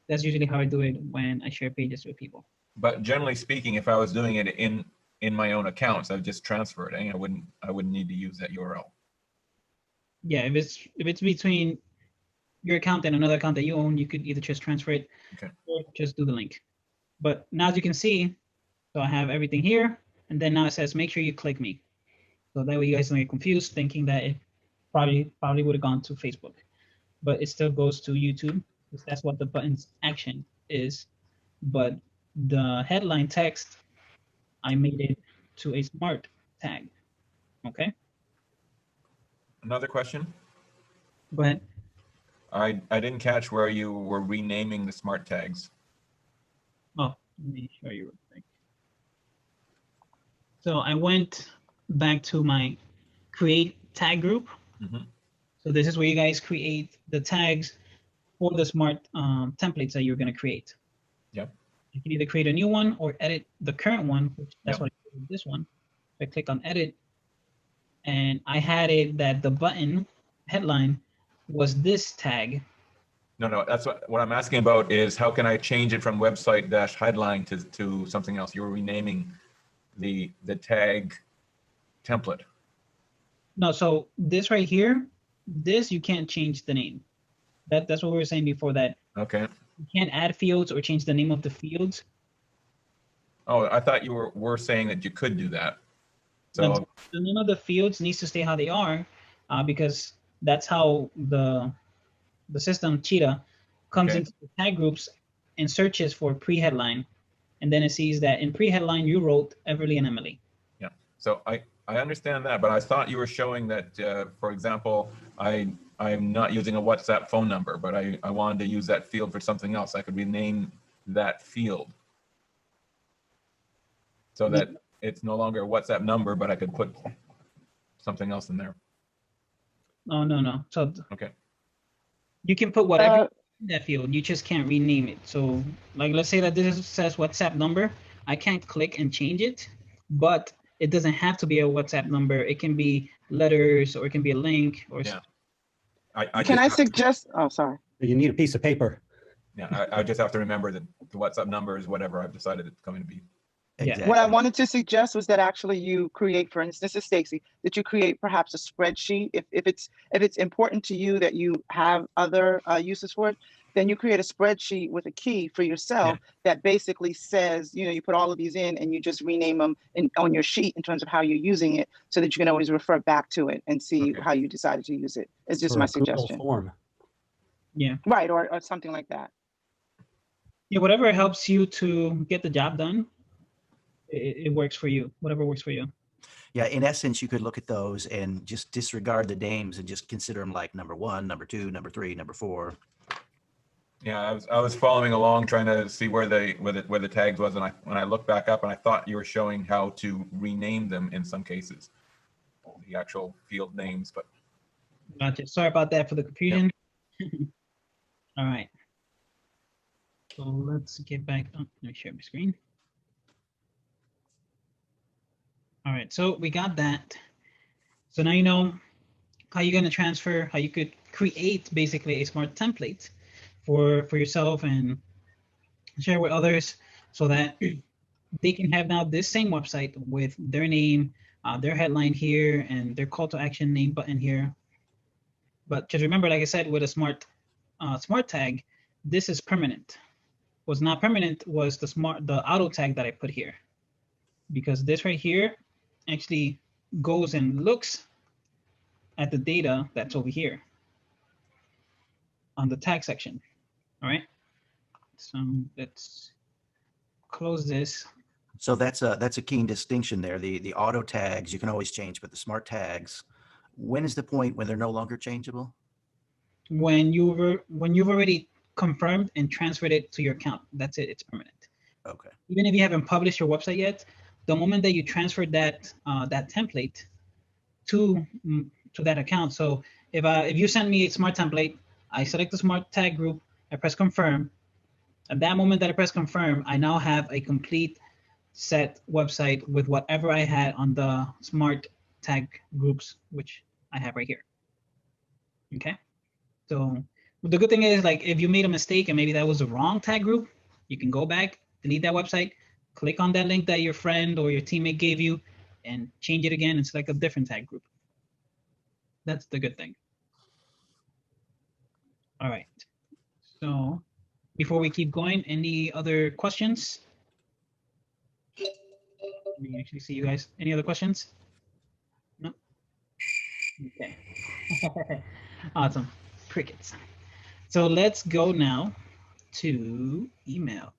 That's usually how I do it when I share pages with people. But generally speaking, if I was doing it in my own accounts, I would just transfer it. I wouldn't need to use that URL. Yeah, if it's between your account and another account that you own, you could either just transfer it or just do the link. But now as you can see, so I have everything here, and then now it says make sure you click me. So that way you guys don't get confused thinking that it probably would have gone to Facebook, but it still goes to YouTube because that's what the button's action is. But the headline text, I made it to a smart tag. Okay. Another question? Go ahead. I didn't catch where you were renaming the smart tags. Oh, let me show you real quick. So I went back to my create tag group. Mm-hmm. So this is where you guys create the tags for the smart templates that you're going to create. Yep. You can either create a new one or edit the current one, which that's what I did with this one. So I click on edit, and I had it that the button headline was this tag. No, that's what I'm asking about is how can I change it from website dash headline to something else? You were renaming the tag template. No, so this right here, this you can't change the name. That's what we were saying before, that Okay. you can't add fields or change the name of the fields. Oh, I thought you were saying that you could do that. So No, the name of the fields needs to stay how they are, because that's how the system Cheetah comes into the tag groups and searches for pre-headline, and then it sees that in pre-headline you wrote Everly and Emily. yeah. So I understand that, but I thought you were showing that, for example, I'm not using a WhatsApp phone number, but I wanted to use that field for something else. I could rename that field so that it's no longer a WhatsApp number, but I could put something else in there. Oh, no. So Okay. you can put whatever in that field. You just can't rename it. So like, let's say that this says WhatsApp number. I can't click and change it, but it doesn't have to be a WhatsApp number. It can be letters, or it can be a link, or Yeah. Can I suggest? Oh, sorry. You need a piece of paper. Yeah, I just have to remember that the WhatsApp number is whatever I've decided it's going to be. Yeah. Exactly. What I wanted to suggest was that actually you create, for instance, this is Stacy, that you create perhaps a spreadsheet. If it's important to you that you have other uses for it, then you create a spreadsheet with a key for yourself that basically says, you put all of these in and you just rename them on your sheet in terms of how you're using it, so that you can always refer back to it and see how you decided to use it. It's just Or my a Google suggestion. form. Yeah. Right, or something like that. Yeah, whatever helps you to get the job done, it works for you. Whatever works for you. Yeah, in essence, you could look at those and just disregard the names and just consider them like number 1, number 2, number 3, number 4. Yeah, I was following along trying to see where the tags was, and when I looked back up, and I thought you were showing how to rename them in some cases, the actual field names. But Gotcha. Sorry about that for the confusion. All right. So let's get back. Oh, let me share my screen. All right. So we got that. So now you know how you're going to transfer, how you could create basically a smart template for yourself and share with others so that they can have now this same website with their name, their headline here, and their call to action name button here. But just remember, like I said, with a smart tag, this is permanent. What's not permanent was the auto tag that I put here, because this right here actually goes and looks at the data that's over here on the tag section. All right. So let's close this. So that's a key distinction there. The auto tags you can always change, but the smart tags, when is the point when they're no longer changeable? When you've already confirmed and transferred it to your account, that's it. It's permanent. Okay. Even if you haven't published your website yet, the moment that you transferred that that template to that account. So if you send me a smart template, I select the smart tag group, I press confirm. At that moment that I press confirm, I now have a complete set website with whatever I had on the smart tag groups, which I have right here. Okay. So the good thing is, like, if you made a mistake and maybe that was the wrong tag group, you can go back, delete that website, click on that link that your friend or your teammate gave you, and change it again and select a different tag group. That's the good thing. All right. So before we keep going, any other questions? Let me actually see you guys. Any other questions? No? Okay. Awesome. Crickets. So let's go now to email.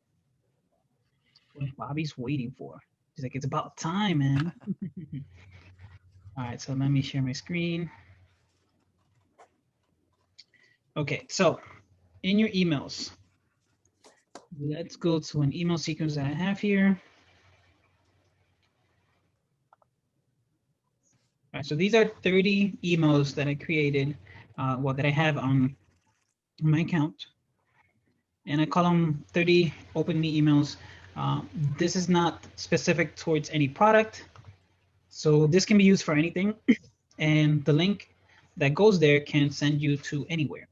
What Bobby's waiting for. He's like, it's about time, man. All right, so let me share my screen. Okay, so in your emails, let's go to an email sequence that I have here. All right, so these are 30 emails that I created, that I have on my account. And I call them 30 open me emails. This is not specific towards any product. So this can be used for anything. And the link that goes there can send you to anywhere.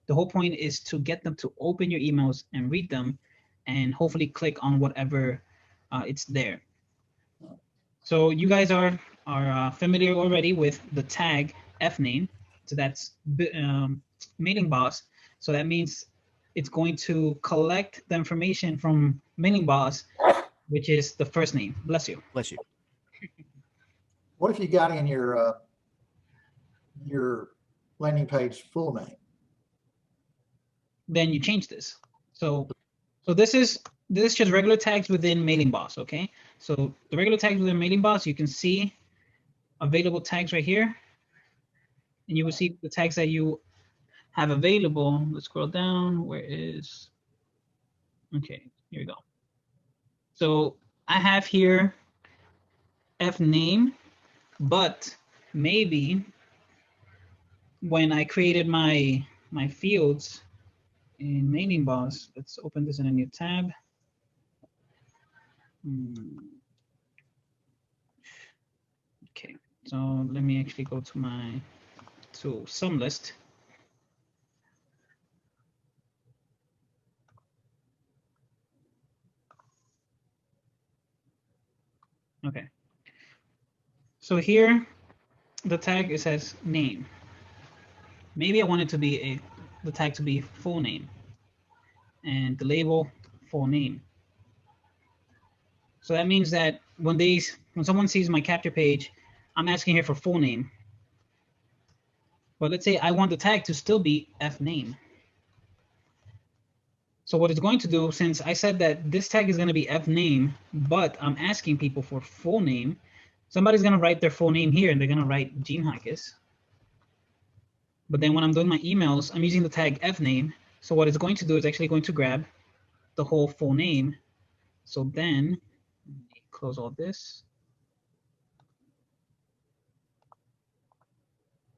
The whole point is to get them to open your emails and read them and hopefully click on whatever it's there. So you guys are familiar already with the tag fname. So that's mailing boss. So that means it's going to collect the information from mailing boss, which is the first name. Bless you. Bless you. What if you got in your landing page full name? Then you change this. So this is just regular tags within mailing boss. Okay. So the regular tags within mailing boss, you can see available tags right here, and you will see the tags that you have available. Let's scroll down. Where is? Okay, here we go. So I have here fname, but maybe when I created my fields in mailing boss, let's open this in a new tab. Okay, so let me actually go to some list. Okay. So here, the tag, it says name. Maybe I want it to be the tag to be full name, and the label full name. So that means that when someone sees my capture page, I'm asking here for full name. But let's say I want the tag to still be fname. So what it's going to do, since I said that this tag is going to be fname, but I'm asking people for full name, somebody's going to write their full name here, and they're going to write Gene Hackes. But then when I'm doing my emails, I'm using the tag fname. So what it's going to do is actually going to grab the whole full name. So then let me close all this.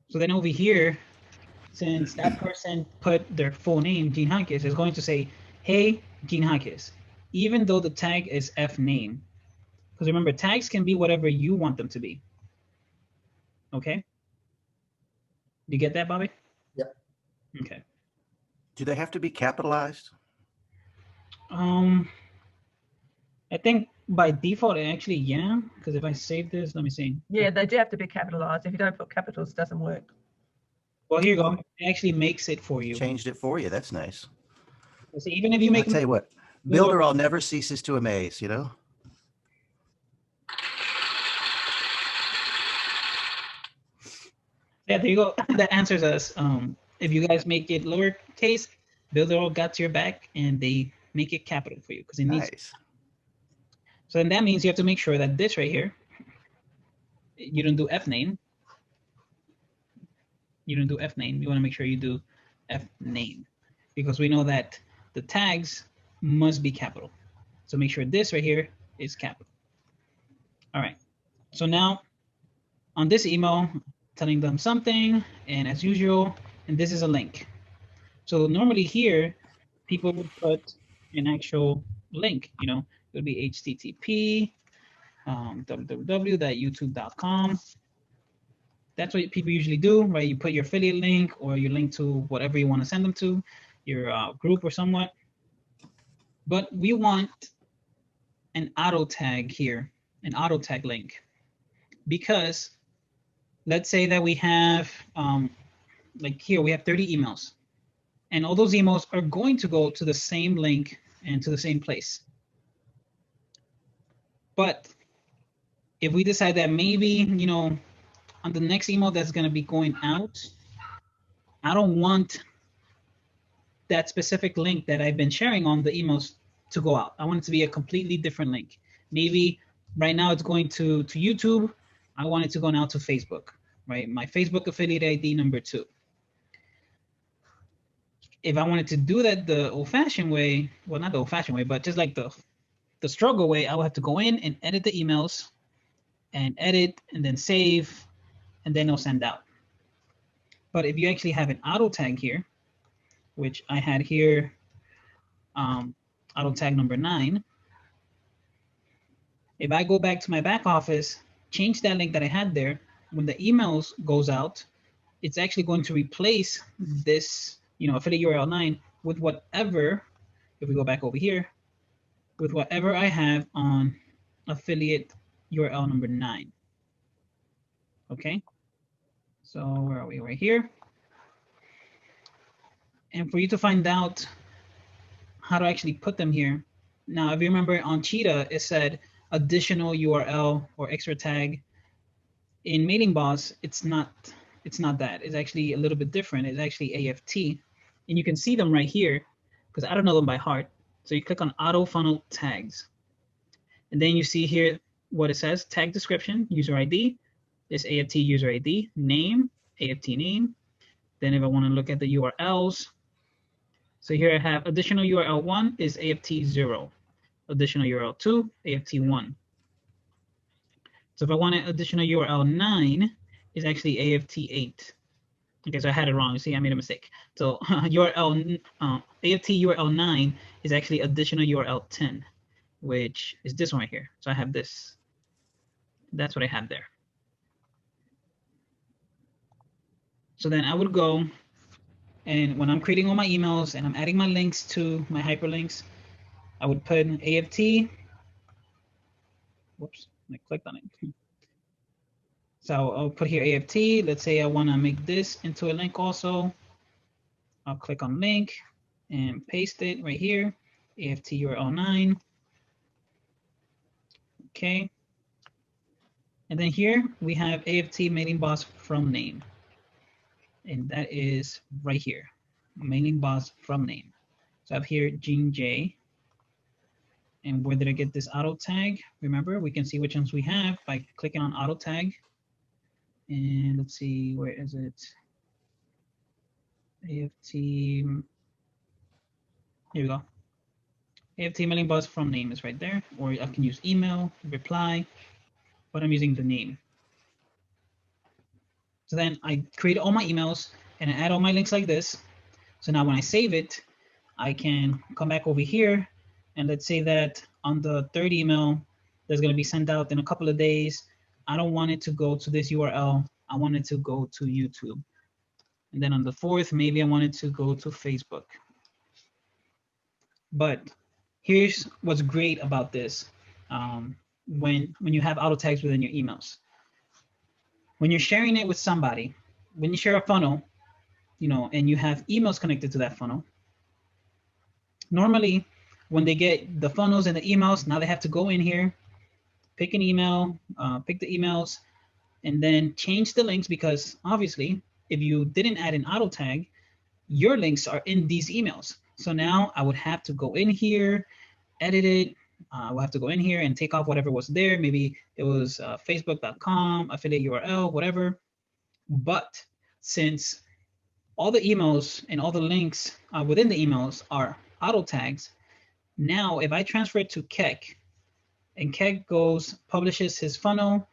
So then over here, since that person put their full name, Gene Hankis, is going to say, hey, Gene Hankis, even though the tag is F name. Because remember, tags can be whatever you want them to be. Okay? You get that, Bobby? Yep. Okay. Do they have to be capitalized? I think by default, actually, yeah. Because if I save this, let me see. Yeah, they do have to be capitalized. If you don't put capitals, it doesn't work. Well, here you go. It actually makes it for you. Changed it for you. That's nice. So even if you I'll make tell you what, Builderall never ceases to amaze, you know? Yeah, there you go. That answers us. If you guys make it lowercase, Builderall got your back, and they make it capital for you because it needs. Nice. So then that means you have to make sure that this right here, you don't do F name. You don't do F name. You want to make sure you do F name because we know that the tags must be capital. So make sure this right here is capital. All right. So now on this email, telling them something, and as usual, and this is a link. So normally here, people would put an actual link, you know, it would be http www.youtube.com. That's what people usually do, right? You put your affiliate link or your link to whatever you want to send them to, your group or somewhat. But we want an auto tag here, an auto tag link, because let's say that we have, like here, we have 30 emails. And all those emails are going to go to the same link and to the same place. But if we decide that maybe, you know, on the next email that's going to be going out, I don't want that specific link that I've been sharing on the emails to go out. I want it to be a completely different link. Maybe right now it's going to YouTube. I want it to go now to Facebook, right? My Facebook affiliate ID number 2. If I wanted to do that the old-fashioned way, well, not the old-fashioned way, but just like the struggle way, I would have to go in and edit the emails and edit and then save, and then it'll send out. But if you actually have an auto tag here, which I had here, auto tag number 9, if I go back to my back office, change that link that I had there, when the emails goes out, it's actually going to replace this, you know, affiliate URL 9 with whatever, if we go back over here, with whatever I have on affiliate URL number 9. Okay, so where are we? Right here. And for you to find out how to actually put them here, now if you remember on Cheetah, it said additional URL or extra tag. In Mailing Boss, it's not that. It's actually a little bit different. It's actually AFT, and you can see them right here because I don't know them by heart. So you click on auto funnel tags, and then you see here what it says: tag description, user ID, this AFT user ID, name, AFT name. Then if I want to look at the URLs, so here I have additional URL 1 is AFT 0, additional URL 2, AFT 1. So if I want an additional URL 9 is actually AFT 8. Okay, so I had it wrong. You see, I made a mistake. So URL AFT URL 9 is actually additional URL 10, which is this one right here. So I have this. That's what I have there. So then I would go, and when I'm creating all my emails and I'm adding my links to my hyperlinks, I would put AFT. Whoops, I clicked on it. So I'll put here AFT. Let's say I want to make this into a link also. I'll click on link and paste it right here. AFT URL 9. Okay. And then here we have AFT mailing boss from name. And that is right here. Mailing boss from name. So I have here Gene J. And where did I get this auto tag? Remember, we can see which ones we have by clicking on auto tag. And let's see, where is it? AFT Here we go. AFT mailing box from name is right there, or I can use email, reply, but I'm using the name. So then I create all my emails and I add all my links like this. So now when I save it, I can come back over here and let's say that on the third email that's going to be sent out in a couple of days, I don't want it to go to this URL. I want it to go to YouTube. And then on the fourth, maybe I want it to go to Facebook. But here's what's great about this when you have auto tags within your emails. When you're sharing it with somebody, when you share a funnel, you know, and you have emails connected to that funnel, normally when they get the funnels and the emails, now they have to go in here, pick an email, pick the emails, and then change the links, because obviously if you didn't add an auto tag, your links are in these emails. So now I would have to go in here, edit it. We'll have to go in here and take off whatever was there. Maybe it was facebook.com, affiliate URL, whatever. But since all the emails and all the links within the emails are auto tags, now if I transfer it to Keck, and Keck goes, publishes his funnel,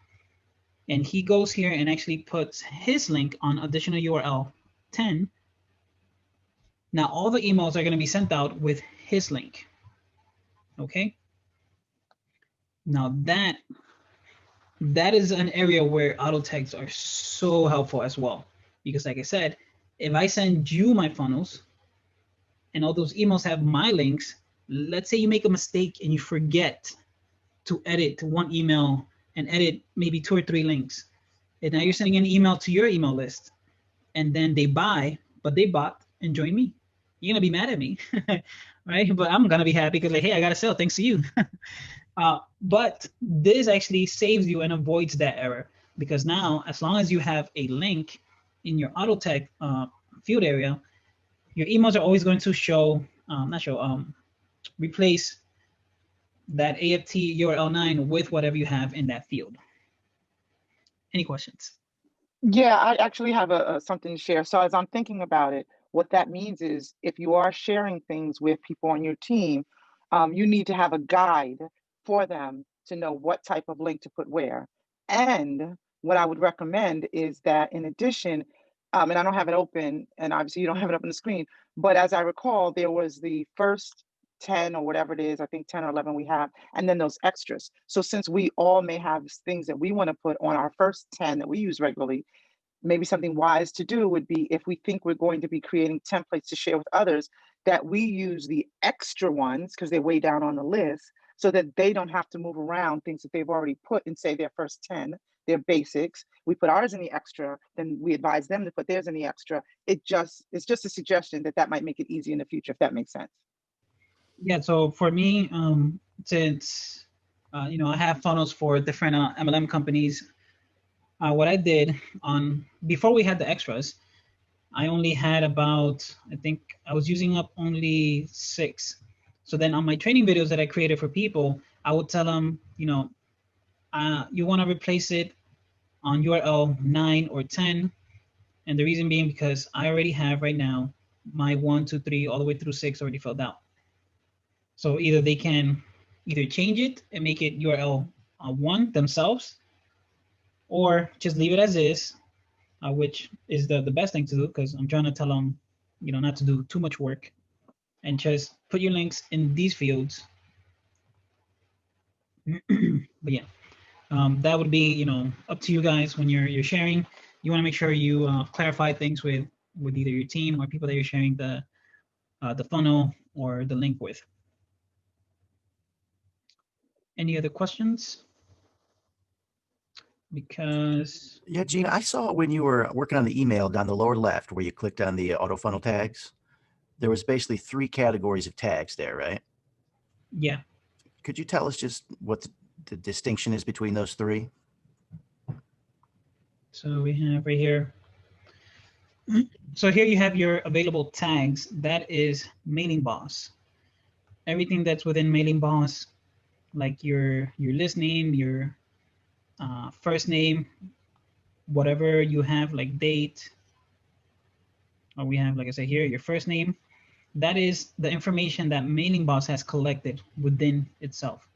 and he goes here and actually puts his link on additional URL 10, now all the emails are going to be sent out with his link. Okay. Now that is an area where auto tags are so helpful as well, because like I said, if I send you my funnels and all those emails have my links, let's say you make a mistake and you forget to edit one email and edit maybe 2 or 3 links, and now you're sending an email to your email list, and then they buy, but they bought and joined me. You're gonna be mad at me, right? But I'm gonna be happy because like, hey, I got to sell thanks to you. But this actually saves you and avoids that error, because now as long as you have a link in your auto tag field area, your emails are always going to show, replace that AFT URL 9 with whatever you have in that field. Any questions? Yeah, I actually have something to share. So as I'm thinking about it, what that means is if you are sharing things with people on your team, you need to have a guide for them to know what type of link to put where. And what I would recommend is that in addition, and I don't have it open, and obviously you don't have it up on the screen, but as I recall, there was the first 10 or whatever it is, I think 10 or 11 we have, and then those extras. So since we all may have things that we want to put on our first 10 that we use regularly, maybe something wise to do would be, if we think we're going to be creating templates to share with others, that we use the extra ones because they're way down on the list, so that they don't have to move around things that they've already put in, say, their first 10, their basics. We put ours in the extra, then we advise them to put theirs in the extra. It's just a suggestion that might make it easy in the future, if that makes sense. Yeah, so for me, since you know, I have funnels for different MLM companies, what I did before we had the extras, I only had about, I think I was using up only 6. So then on my training videos that I created for people, I would tell them, you know, you want to replace it on URL 9 or 10. And the reason being because I already have right now my 1, 2, 3, all the way through 6 already filled out. So either they can change it and make it URL 1 themselves, or just leave it as is, which is the best thing to do, because I'm trying to tell them, you know, not to do too much work, and just put your links in these fields. But yeah, that would be, you know, up to you guys when you're sharing. You want to make sure you clarify things with either your team or people that you're sharing the funnel or the link with. Any other questions? Because Yeah, Gina, I saw when you were working on the email down the lower left where you clicked on the auto funnel tags, there was basically 3 categories of tags there, right? yeah. Could you tell us just what the distinction is between those 3? So we have right here. So here you have your available tags. That is Mailing Boss. Everything that's within Mailing Boss, like your list name, your first name, whatever you have, like date, or we have, like I said here, your first name, that is the information that Mailing Boss has collected within itself.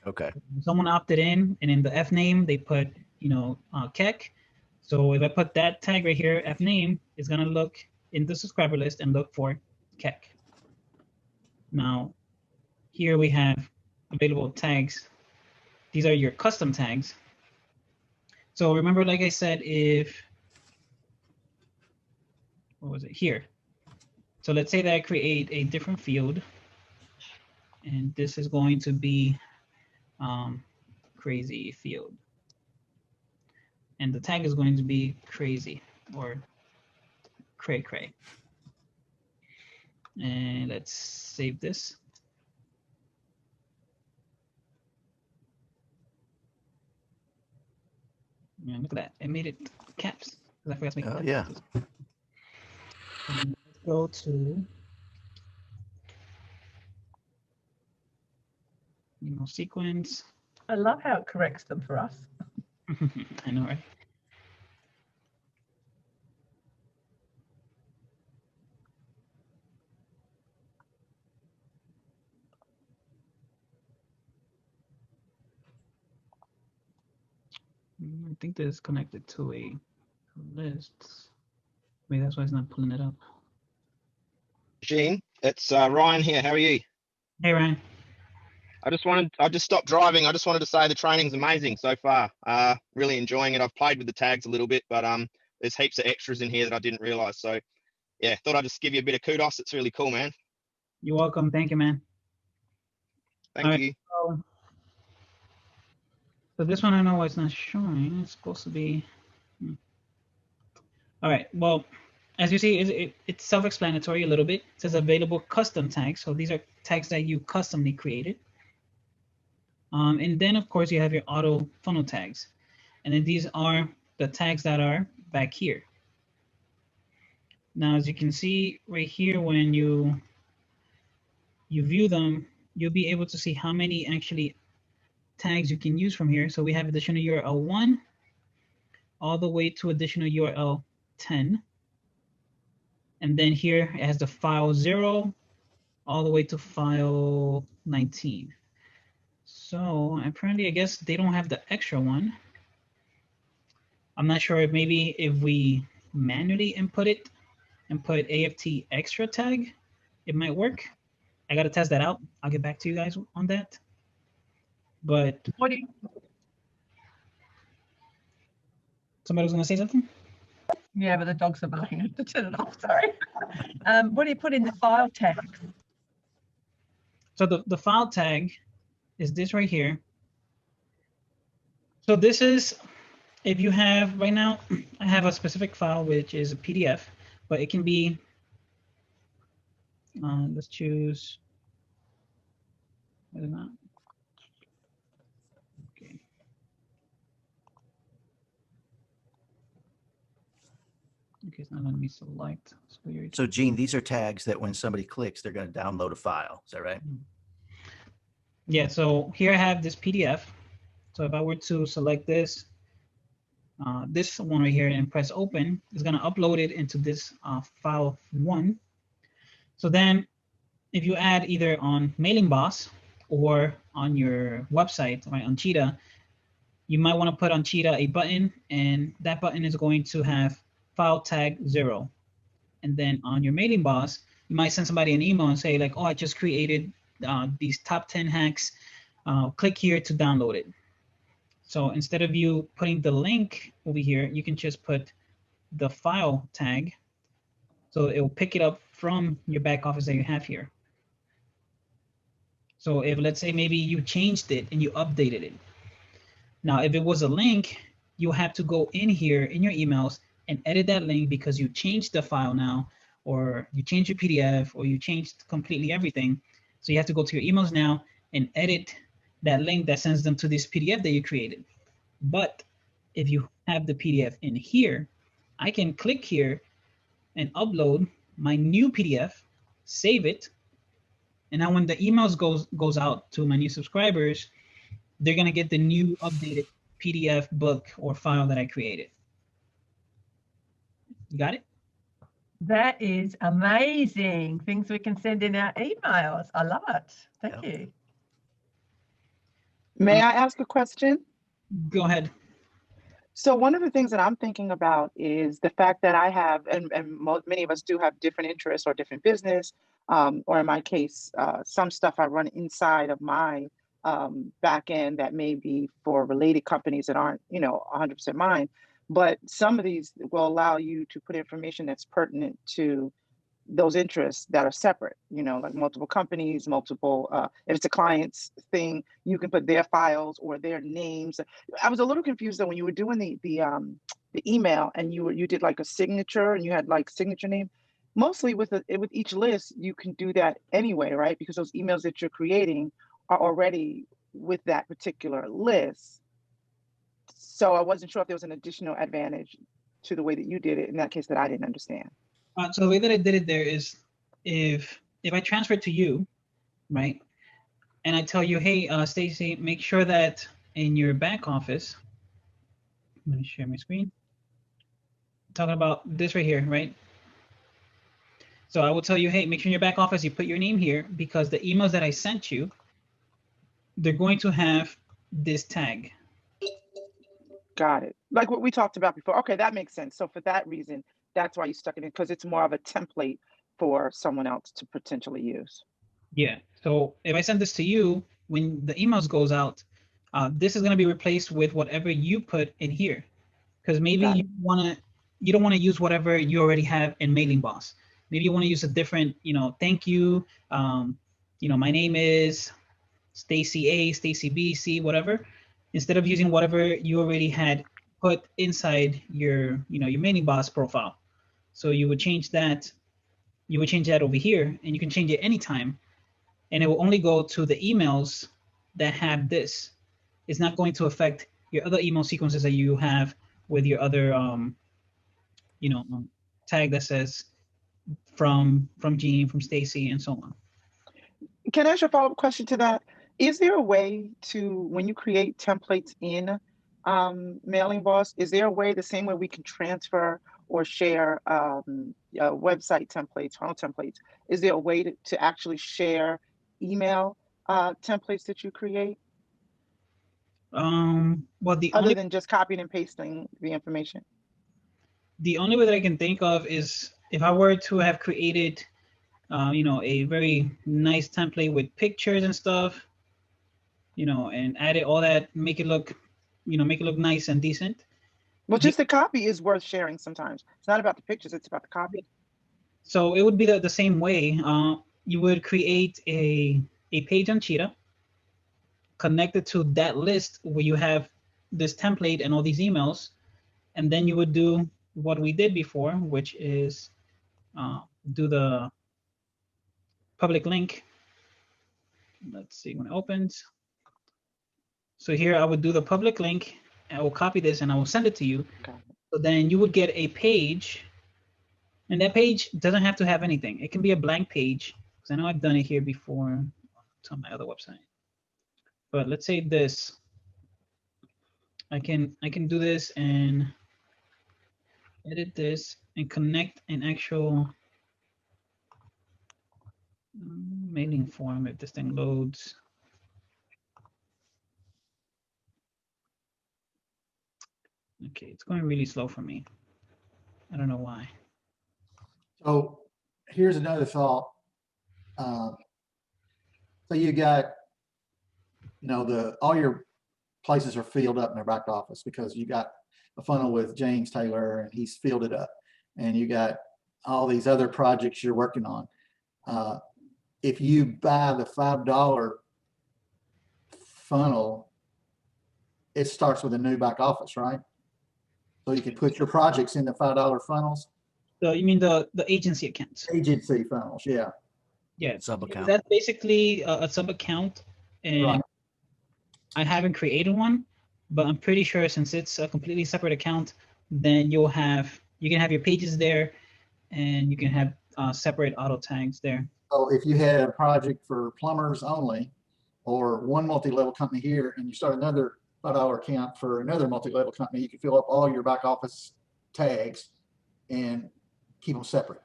Okay. Someone opted in, and in the F name, they put, Keck. So if I put that tag right here, F name, it's going to look in the subscriber list and look for Keck. Now, here we have available tags. These are your custom tags. So remember, like I said, what was it here? So let's say that I create a different field, and this is going to be crazy field. And the tag is going to be crazy or cray cray. And let's save this. And look at that, it made it caps. I forgot to make Oh, yeah. Let's go to sequence. I love how it corrects them for us. I know, right? I think this is connected to a list. Maybe that's why it's not pulling it up. Gene, it's Ryan here. How are you? Hey, Ryan. I just stopped driving. I just wanted to say the training's amazing so far. Really enjoying it. I've played with the tags a little bit, but there's heaps of extras in here that I didn't realize. So yeah, thought I'd just give you a bit of kudos. It's really cool, man. You're welcome. Thank you, man. Thank you. So this one, I know why it's not showing. It's supposed to be. All right. Well, as you see, it's self-explanatory a little bit. It says available custom tags. So these are tags that you customly created. And then, of course, you have your auto funnel tags. And then these are the tags that are back here. Now, as you can see right here, when you view them, you'll be able to see how many actually tags you can use from here. So we have additional URL 1 all the way to additional URL 10. And then here it has the file 0 all the way to file 19. So apparently, I guess they don't have the extra one. I'm not sure if maybe if we manually input it and put AFT extra tag, it might work. I got to test that out. I'll get back to you guys on that. But What do you, somebody was going to say something? yeah, but the dogs are barking. I have to turn it off. Sorry. What do you put in the file tags? So the file tag is this right here. So this is, if you have, right now, I have a specific file, which is a PDF, but it can be, let's choose, whether or not. Okay. Okay, it's not letting me select. It's weird. So Gene, these are tags that when somebody clicks, they're going to download a file. Is that right? Yeah, so here I have this PDF. So if I were to select this, this one right here and press open, it's going to upload it into this file 1. So then if you add either on Mailing Boss or on your website, right, on Cheetah, you might want to put on Cheetah a button, and that button is going to have file tag 0. And then on your Mailing Boss, you might send somebody an email and say like, oh, I just created these top 10 hacks. Click here to download it. So instead of you putting the link over here, you can just put the file tag. So it will pick it up from your back office that you have here. So if, let's say, maybe you changed it and you updated it. Now, if it was a link, you have to go in here in your emails and edit that link because you changed the file now, or you changed your PDF, or you changed completely everything. So you have to go to your emails now and edit that link that sends them to this PDF that you created. But if you have the PDF in here, I can click here and upload my new PDF, save it, and now when the emails goes out to my new subscribers, they're gonna get the new updated PDF book or file that I created. You got it? That is amazing. Things we can send in our emails. I love it. Thank you. May I ask a question? Go ahead. So one of the things that I'm thinking about is the fact that I have, and many of us do have different interests or different business, or in my case, some stuff I run inside of my back end that may be for related companies that aren't, 100% mine. But some of these will allow you to put information that's pertinent to those interests that are separate, like multiple companies, multiple, if it's a client's thing, you can put their files or their names. I was a little confused though when you were doing the email and you did like a signature and you had like signature name. Mostly with each list, you can do that anyway, right? Because those emails that you're creating are already with that particular list. So I wasn't sure if there was an additional advantage to the way that you did it in that case that I didn't understand. So the way that I did it there is if I transfer it to you, right, and I tell you, hey, Stacy, make sure that in your back office, let me share my screen. I'm talking about this right here, right? So I will tell you, hey, make sure in your back office you put your name here because the emails that I sent you, they're going to have this tag. Got it. Like what we talked about before. Okay, that makes sense. So for that reason, that's why you stuck it in, because it's more of a template for someone else to potentially use. Yeah. So if I send this to you, when the emails goes out, this is going to be replaced with whatever you put in here, because maybe you don't want to use whatever you already have in Mailing Boss. Maybe you want to use a different, thank you. My name is Stacy A, Stacy B, C, whatever. Instead of using whatever you already had put inside your, your Mailing Boss profile. So you would change that. You would change that over here, and you can change it anytime. And it will only go to the emails that have this. It's not going to affect your other email sequences that you have with your other, tag that says from Jean, from Stacy, and so on. Can I ask a follow-up question to that? Is there a way to, when you create templates in Mailing Boss, is there a way, the same way we can transfer or share website templates, funnel templates, is there a way to actually share email templates that you create? Well, other than just copying and pasting the information. The only way that I can think of is if I were to have created, a very nice template with pictures and stuff, and added all that, make it look nice and decent. Well, just the copy is worth sharing sometimes. It's not about the pictures, it's about the copy. So it would be the same way. You would create a page on Cheetah, connected to that list where you have this template and all these emails, and then you would do what we did before, which is do the public link. Let's see when it opens. So here I would do the public link, and I will copy this and I will send it to you. Okay. So then you would get a page, and that page doesn't have to have anything. It can be a blank page, because I know I've done it here before. It's on my other website. But let's say this. I can do this and edit this and connect an actual mailing form if this thing loads. Okay, it's going really slow for me. I don't know why. So here's another thought. So you got, all your places are filled up in their back office because you got a funnel with James Taylor and he's filled it up, and you got all these other projects you're working on. If you buy the $5 funnel, it starts with a new back office, right? So you can put your projects in the $5 funnels. So you mean the agency accounts? Agency funnels, yeah. Yeah, Sub account. That's basically a sub account, and Right. I haven't created one, but I'm pretty sure since it's a completely separate account, then you can have your pages there, and you can have separate auto tags there. So if you had a project for plumbers only, or one multi-level company here, and you start another $5 account for another multi-level company, you can fill up all your back office tags and keep them separate.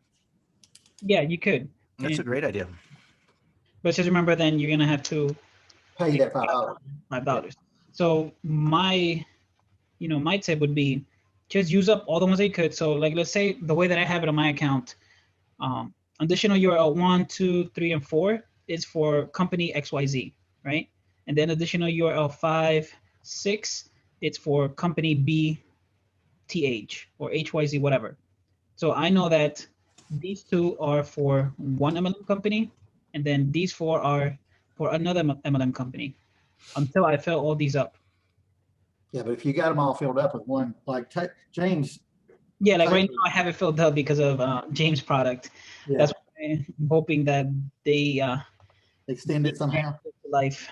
Yeah, you could. That's a great idea. But just remember, then you're gonna have to Pay that $5. $5. So my tip would be just use up all the ones that you could. So like, let's say the way that I have it on my account, additional URL 1, 2, 3, and 4 is for company XYZ, right? And then additional URL 5, 6, it's for company BTH or HYZ, whatever. So I know that these 2 are for one MLM company, and then these 4 are for another MLM company, until I fill all these up. Yeah, but if you got them all filled up with one, like James. Yeah, like right now I have it filled up because of James' product. Yeah. That's why I'm hoping that they Extend it somehow. Life.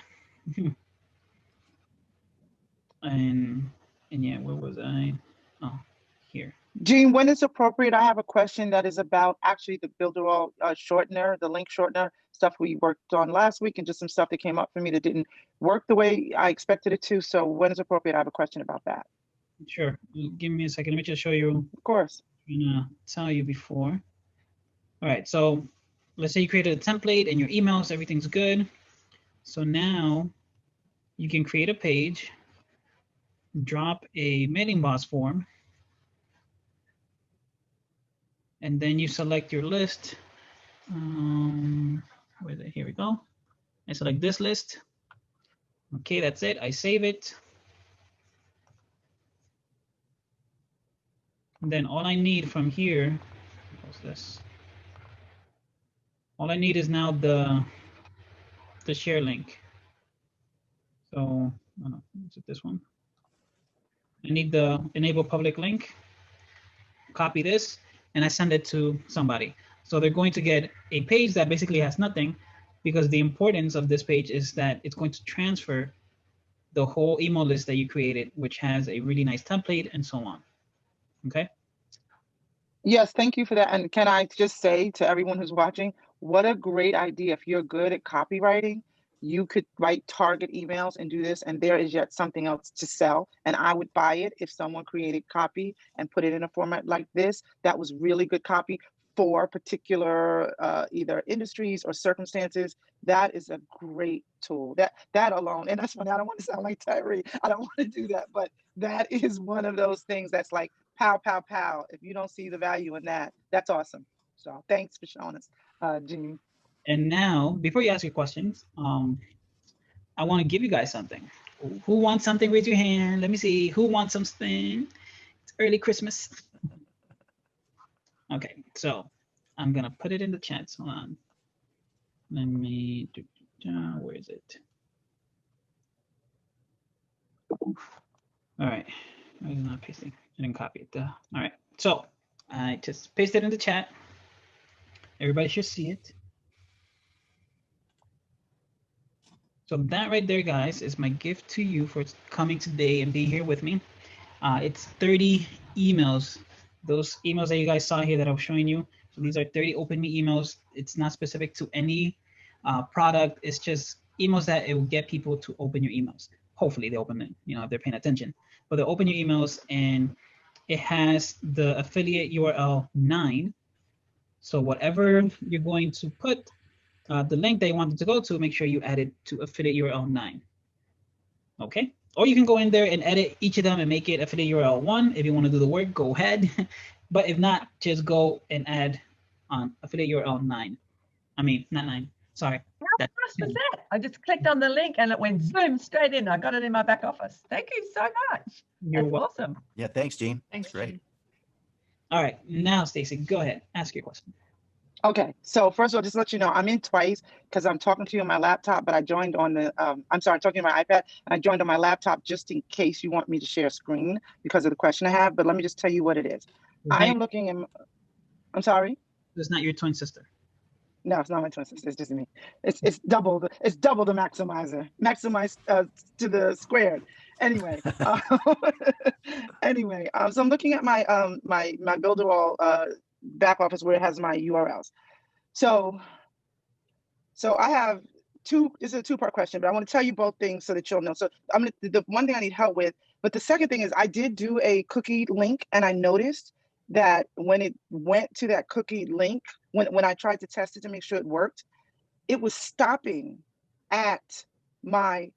and yeah, where was I? Oh, here. Jean, when it's appropriate, I have a question that is about actually the Builderall shortener, the link shortener, stuff we worked on last week, and just some stuff that came up for me that didn't work the way I expected it to. So when it's appropriate, I have a question about that. Sure. Give me a second. Let me just show you. Of course. I'm gonna tell you before. All right. So let's say you created a template and your emails, everything's good. So now you can create a page, drop a mailing box form, and then you select your list. Where is it? Here we go. I select this list. Okay, that's it. I save it. And then all I need from here, what's this? All I need is now the share link. So, is it this one? I need the enable public link. Copy this, and I send it to somebody. So they're going to get a page that basically has nothing, because the importance of this page is that it's going to transfer the whole email list that you created, which has a really nice template and so on. Okay? Yes, thank you for that. And can I just say to everyone who's watching, what a great idea. If you're good at copywriting, you could write target emails and do this, and there is yet something else to sell. And I would buy it if someone created copy and put it in a format like this. That was really good copy for particular either industries or circumstances. That is a great tool. That alone, and that's funny, I don't want to sound like Tyree. I don't want to do that, but that is one of those things that's like pow, pow, pow. If you don't see the value in that, that's awesome. So thanks for showing us, Jean. And now, before you ask your questions, I want to give you guys something. Who wants something? Raise your hand. Let me see. Who wants something? It's early Christmas. Okay, so I'm going to put it in the chat. Hold on. Let me do, where is it? All right. I'm not pasting. I didn't copy it. All right. So I just pasted it in the chat. Everybody should see it. So that right there, guys, is my gift to you for coming today and being here with me. It's 30 emails. Those emails that you guys saw here that I was showing you. So these are 30 Open Me emails. It's not specific to any product. It's just emails that it will get people to open your emails. Hopefully they open it, if they're paying attention. But they open your emails, and it has the affiliate URL 9. So whatever you're going to put, the link that you want it to go to, make sure you add it to affiliate URL 9. Okay? Or you can go in there and edit each of them and make it affiliate URL 1. If you want to do the work, go ahead. But if not, just go and add on affiliate URL 9. I mean, not 9. Sorry. How fast was that? I just clicked on the link and it went zoom straight in. I got it in my back office. Thank you so much. That's awesome. Yeah, thanks, Jean. Thanks, Great. Jean. All right. Now, Stacy, go ahead. Ask your question. Okay, so first of all, just to let you know, I'm in twice because I'm talking to you on my laptop, but I joined on the, I'm talking on my iPad, and I joined on my laptop just in case you want me to share screen because of the question I have, but let me just tell you what it is. I am looking in, I'm sorry? It's not your twin sister. No, it's not my twin sister, it's just me. It's double the maximizer, maximize to the squared. Anyway, so I'm looking at my my Builderall back office where it has my URLs. So I have this is a two-part question, but I want to tell you both things so that you'll know. So the one thing I need help with, but the second thing is I did do a cookie link and I noticed that when it went to that cookie link, when I tried to test it to make sure it worked, it was stopping at my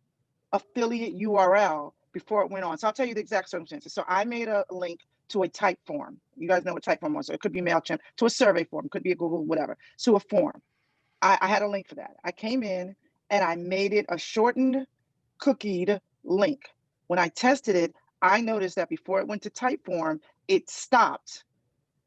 affiliate URL before it went on. So I'll tell you the exact circumstances. So I made a link to a type form. You guys know what type form was. So it could be MailChimp, to a survey form, could be a Google, whatever, to a form. I had a link for that. I came in and I made it a shortened, cookied link. When I tested it, I noticed that before it went to type form, it stopped.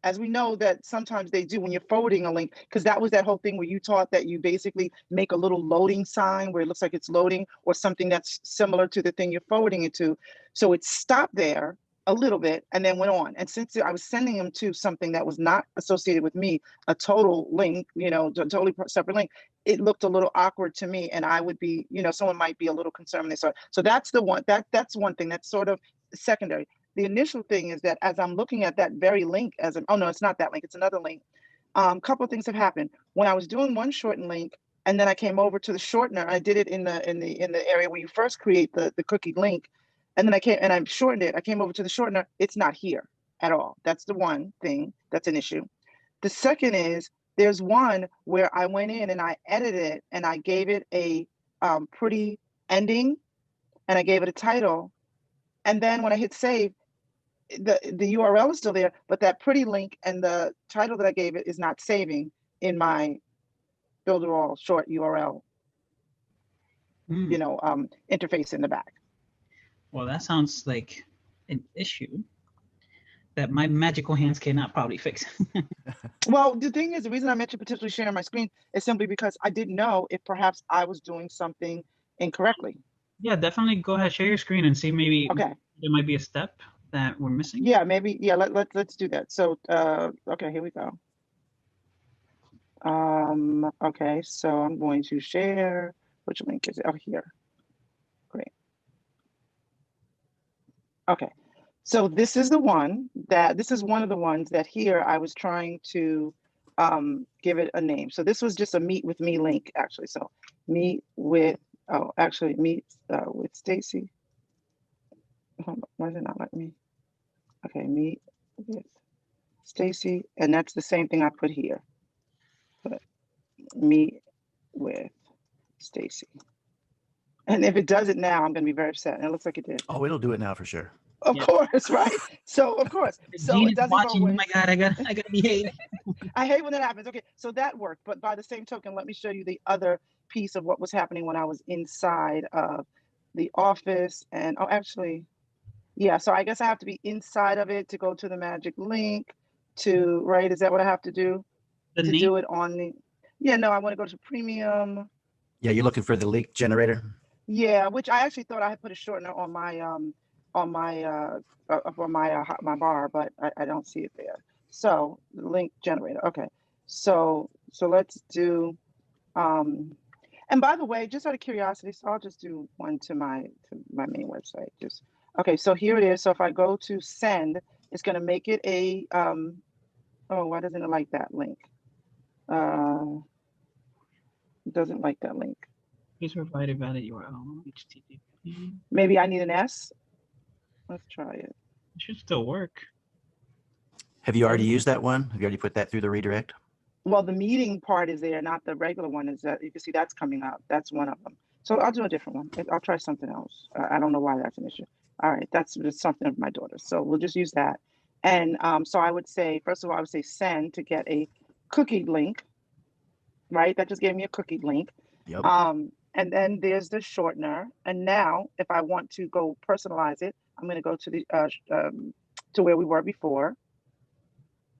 As we know that sometimes they do when you're forwarding a link, because that was that whole thing where you taught that you basically make a little loading sign where it looks like it's loading, or something that's similar to the thing you're forwarding it to. So it stopped there a little bit and then went on. And since I was sending them to something that was not associated with me, a total link, you know, a totally separate link, it looked a little awkward to me. And I would be, you know, someone might be a little concerned when they saw it. So that's the one, that's one thing that's sort of secondary. The initial thing is that as I'm looking at that very link, oh no, it's not that link, it's another link. A couple of things have happened. When I was doing one shortened link, and then I came over to the shortener, I did it in the area where you first create the cookie link, and then I shortened it. I came over to the shortener. It's not here at all. That's the one thing that's an issue. The second is there's one where I went in and I edited it and I gave it a pretty ending, and I gave it a title, and then when I hit save, the URL is still there, but that pretty link and the title that I gave it is not saving in my Builderall short URL, you know, interface in the back. Well, that sounds like an issue that my magical hands cannot probably fix. Well, the thing is, the reason I mentioned potentially sharing my screen is simply because I didn't know if perhaps I was doing something incorrectly. Yeah, definitely go ahead, share your screen and see maybe Okay. there might be a step that we're missing. Yeah, maybe. Yeah, let's do that. So, okay, here we go. Okay, so I'm going to share. Which link is it? Oh, here. Great. Okay, so this is one of the ones that here I was trying to give it a name. So this was just a meet with me link, actually. So meet with, meet with Stacy. Why is it not letting me? Okay, meet with Stacy, and that's the same thing I put here. But meet with Stacy. And if it does it now, I'm going to be very upset. And it looks like it did. Oh, it'll do it now for sure. Of course, right? So of course. So Gene it is doesn't watching. go Oh my God, I gotta behave. I hate when that happens. Okay, so that worked. But by the same token, let me show you the other piece of what was happening when I was inside of the office. And actually, yeah, so I guess I have to be inside of it to go to the magic link to, right? Is that what I have to do? The to name? do it on the, yeah, no, I want to go to premium. Yeah, you're looking for the link generator. Yeah, which I actually thought I had put a shortener on my bar, but I don't see it there. So the link generator. Okay, so let's do. And by the way, just out of curiosity, so I'll just do one to my main website. Just okay. So here it is. So if I go to send, it's going to make it a. Oh, why doesn't it like that link? It doesn't like that link. Please provide a valid URL. HTTP. Maybe I need an S. Let's try it. It should still work. Have you already used that one? Have you already put that through the redirect? Well, the meeting part is there, not the regular one. Is that you can see that's coming up. That's one of them. So I'll do a different one. I'll try something else. I don't know why that's an issue. All right, that's just something of my daughter. So we'll just use that. And so I would say, first of all, I would say send to get a cookie link. Right, that just gave me a cookie link. Yep. And then there's the shortener. And now, if I want to go personalize it, I'm going to go to the to where we were before.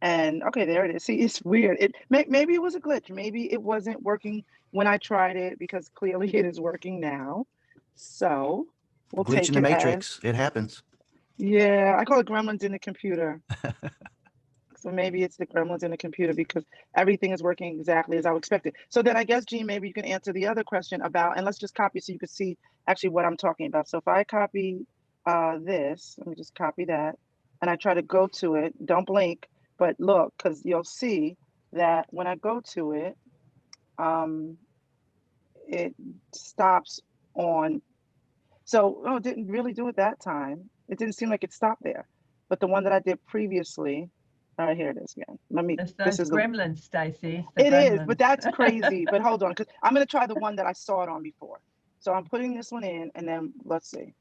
And okay, there it is. See, it's weird. Maybe it was a glitch. Maybe it wasn't working when I tried it, because clearly it is working now. So we'll Glitch take in the it matrix. as, It happens. yeah, I call it gremlins in the computer. So maybe it's the gremlins in the computer, because everything is working exactly as I would expect it. So then I guess, Gene, maybe you can answer the other question about, and let's just copy so you can see actually what I'm talking about. So if I copy this, let me just copy that, and I try to go to it, don't blink, but look, because you'll see that when I go to it, it stops on. So it didn't really do it that time. It didn't seem like it stopped there. But the one that I did previously, All right, here it is again. Let me. It's This those is the. gremlins, Stacey. The It is, but gremlins. that's crazy. But hold on, because I'm going to try the one that I saw it on before. So I'm putting this one in, and then let's see.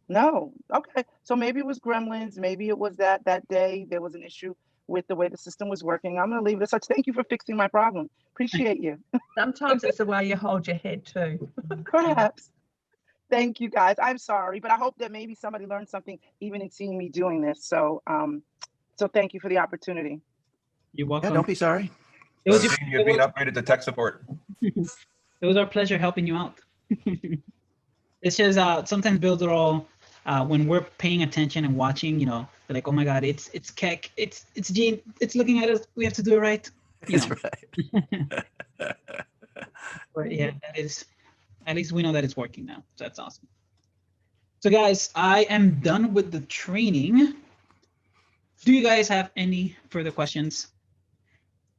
No, okay. So maybe it was gremlins. Maybe it was that day there was an issue with the way the system was working. I'm going to leave it as such. Thank you for fixing my problem. Appreciate you. Sometimes it's the way you hold your head too. Perhaps. Thank you, guys. I'm sorry, but I hope that maybe somebody learned something even in seeing me doing this. So, so thank you for the opportunity. You're Yeah, welcome. don't be sorry. So you've been upgraded to tech support. It was our pleasure helping you out. It's just sometimes Builderall, when we're paying attention and watching, you know, they're like, oh my God, it's Keck, it's Gene, it's looking at us. We have to do it right. You That's know. right. But yeah, that is, at least we know that it's working now. So that's awesome. So guys, I am done with the training. Do you guys have any further questions?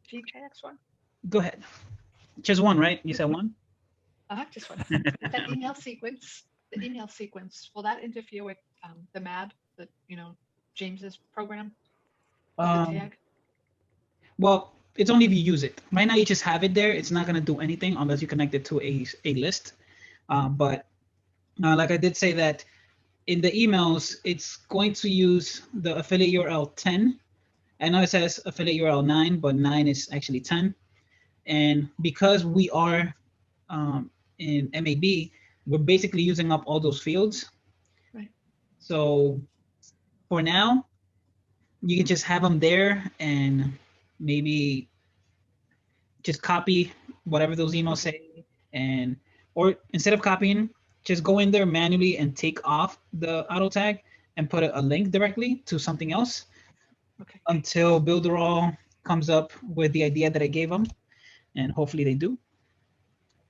Gene, can I ask one? Go ahead. Just one, right? You said one? Just one. That email sequence, the email sequence, will that interfere with the MAD, the, you know, James's program? Of the tag? Well, it's only if you use it. Right now, you just have it there. It's not going to do anything unless you connect it to a list. But like I did say that in the emails, it's going to use the affiliate URL 10. I know it says affiliate URL 9, but 9 is actually 10. And because we are in MAB, we're basically using up all those fields. Right. So for now, you can just have them there and maybe just copy whatever those emails say, and or instead of copying, just go in there manually and take off the auto tag and put a link directly to something else. Okay. Until Builderall comes up with the idea that I gave them, and hopefully they do.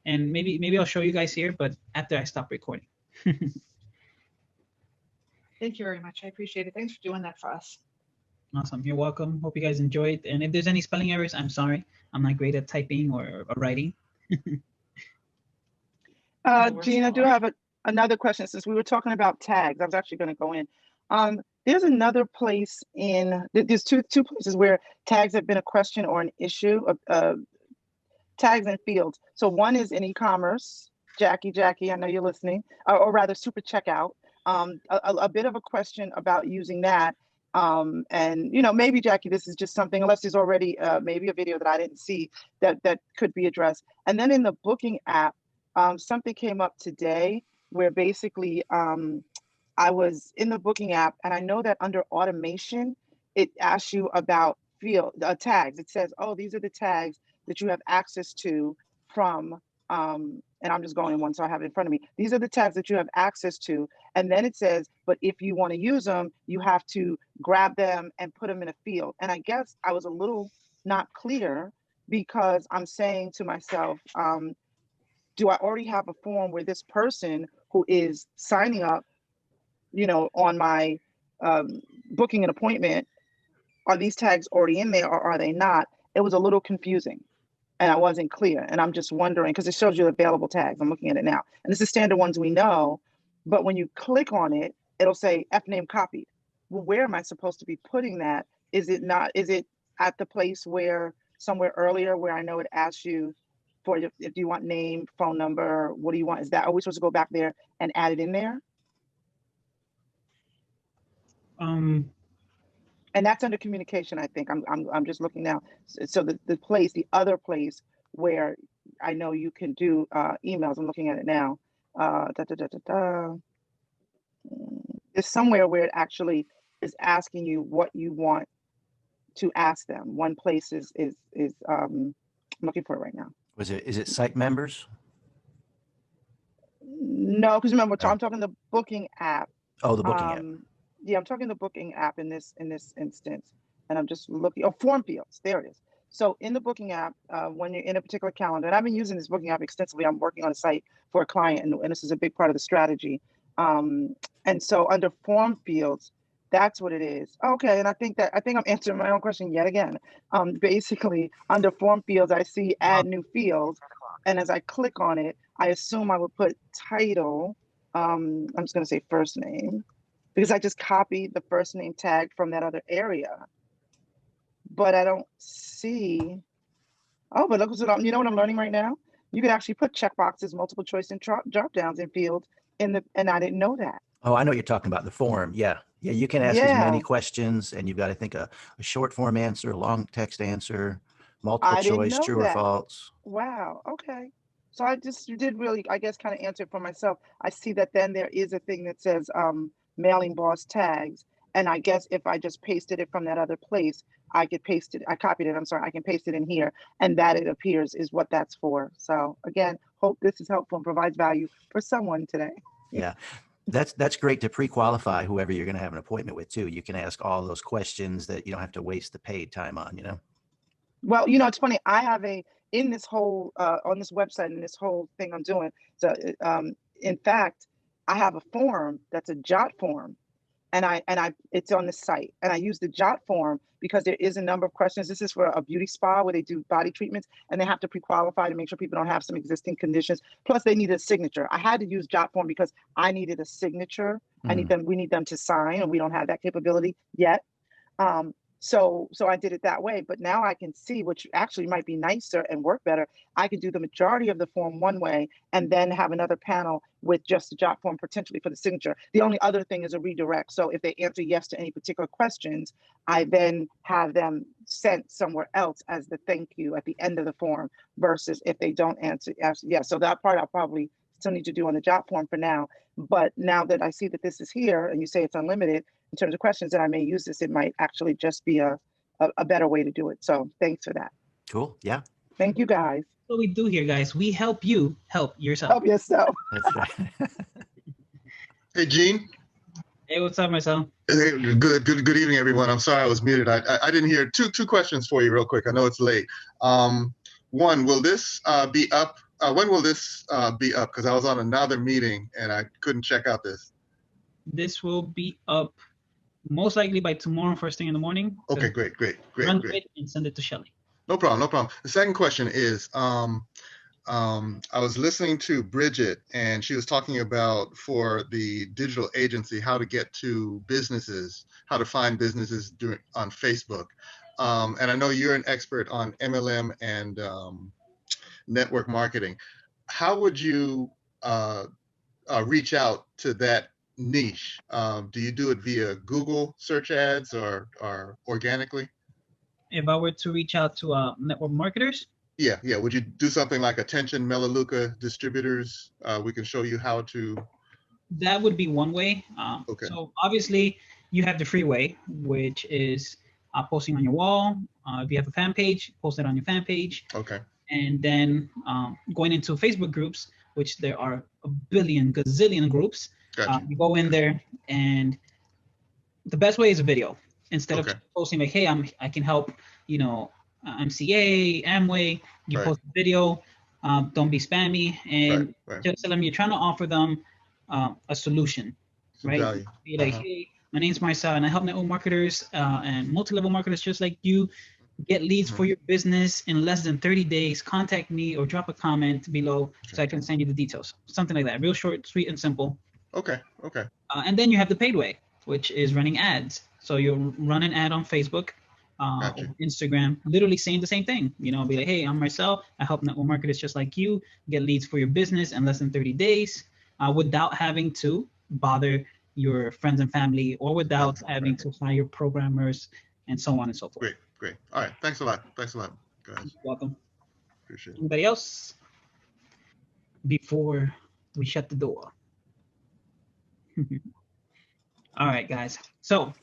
And maybe I'll show you guys here, but after I stop recording. Thank you very much. I appreciate it. Thanks for doing that for us. Awesome. You're welcome. Hope you guys enjoyed. And if there's any spelling errors, I'm sorry. I'm not great at typing or writing. Gene, I do have another question. Since we were talking about tags, I was actually going to go in. There's another place there's two places where tags have been a question or an issue of tags and fields. So one is in e-commerce. Jackie, I know you're listening, or rather super checkout. A bit of a question about using that. And, you know, maybe, Jackie, this is just something, unless there's already maybe a video that I didn't see that could be addressed. And then in the booking app, something came up today where basically I was in the booking app, and I know that under automation, it asks you about field tags. It says, oh, these are the tags that you have access to from, and I'm just going in one so I have it in front of me. These are the tags that you have access to. And then it says, but if you want to use them, you have to grab them and put them in a field. And I guess I was a little not clear because I'm saying to myself, do I already have a form where this person who is signing up, you know, on my booking an appointment, are these tags already in there or are they not? It was a little confusing and I wasn't clear. And I'm just wondering, because it shows you available tags. I'm looking at it now. And this is standard ones we know, but when you click on it, it'll say F name copied. Well, where am I supposed to be putting that? Is it at the place where somewhere earlier where I know it asks you for if you want name, phone number, what do you want? Are we supposed to go back there and add it in there? And that's under communication, I think. I'm just looking now. So the other place where I know you can do emails, I'm looking at it now. There's somewhere where it actually is asking you what you want to ask them. One place is I'm looking for it right now. Is it site members? No, because remember, I'm talking the booking app. Oh, the booking app. Yeah, I'm talking the booking app in this instance, and I'm just looking. Oh, form fields. There it is. So in the booking app, when you're in a particular calendar, and I've been using this booking app extensively. I'm working on a site for a client, and this is a big part of the strategy. And so under form fields, that's what it is. Okay, and I think I'm answering my own question yet again. Basically, under form fields, I see add new fields, and as I click on it, I assume I would put title. I'm just going to say first name. because I just copied the first name tag from that other area. But I don't see, oh, but look what you know what I'm learning right now? You can actually put checkboxes, multiple choice and drop downs in fields and I didn't know that. Oh, I know what you're talking about, the form. Yeah. Yeah, you can ask as many questions, and you've got to think a short form answer, a long text answer, multiple choice, true or false. Wow. Okay. So you did really, I guess, kind of answer it for myself. I see that then there is a thing that says mailing boss tags. And I guess if I just pasted it from that other place, I could paste it. I copied it. I'm sorry. I can paste it in here, and that it appears is what that's for. So again, hope this is helpful and provides value for someone today. Yeah. That's great to pre-qualify whoever you're going to have an appointment with too. You can ask all those questions that you don't have to waste the paid time on, you know? Well, you know, it's funny. I have in this whole, on this website and this whole thing I'm doing. So in fact, I have a form that's a jot form, and it's on the site, and I use the jot form because there is a number of questions. This is for a beauty spa where they do body treatments, and they have to pre-qualify to make sure people don't have some existing conditions. Plus, they need a signature. I had to use jot form because I needed a signature. We need them to sign, and we don't have that capability yet. So I did it that way, but now I can see, which actually might be nicer and work better. I could do the majority of the form one way and then have another panel with just the jot form potentially for the signature. The only other thing is a redirect. So if they answer yes to any particular questions, I then have them sent somewhere else as the thank you at the end of the form versus if they don't answer yes. So that part I'll probably still need to do on the jot form for now. But now that I see that this is here and you say it's unlimited, in terms of questions that I may use this, it might actually just be a better way to do it. So thanks for that. Cool. Yeah. Thank you, guys. What we do here, guys, we help you help yourself. Help yourself. That's right. Hey, Gene. Hey, what's up, Marcel? Hey, good evening, everyone. I'm sorry I was muted. I didn't hear two questions for you real quick. I know it's late. One, will this be up? When will this be up? Because I was on another meeting and I couldn't check out this. This will be up most likely by tomorrow, first thing in the morning. Okay, great. Run it and send it to Shelly. No problem. The second question is, I was listening to Bridget, and she was talking about for the digital agency how to get to businesses, how to find businesses on Facebook. And I know you're an expert on MLM and network marketing. How would you reach out to that niche? Do you do it via Google search ads or organically? If I were to reach out to network marketers? Yeah. Would you do something like Attention Melaleuca Distributors? We can show you how to. That would be one way. Okay. So obviously you have the free way, which is posting on your wall. If you have a fan page, post it on your fan page. Okay. And then going into Facebook groups, which there are a gazillion groups. Gotcha. You go in there, and the best way is a video. Instead of posting like, hey, I can help, MCA, Amway, you post a video, don't be spammy, and just tell them you're trying to offer them a solution, right? Value. Be like, hey, my name's Marcel, and I help network marketers and multi-level marketers just like you get leads for your business in less than 30 days. Contact me or drop a comment below so I can send you the details. Something like that. Real short, sweet, and simple. Okay. And then you have the paid way, which is running ads. So you'll run an ad on Facebook, or Instagram, literally saying the same thing. Be like, hey, I'm Marcel. I help network marketers just like you get leads for your business in less than 30 days without having to bother your friends and family or without having to hire programmers and so on and so forth. Great. All right. Thanks a lot, guys. You're welcome. Appreciate it. Anybody else before we shut the door? All right, guys. So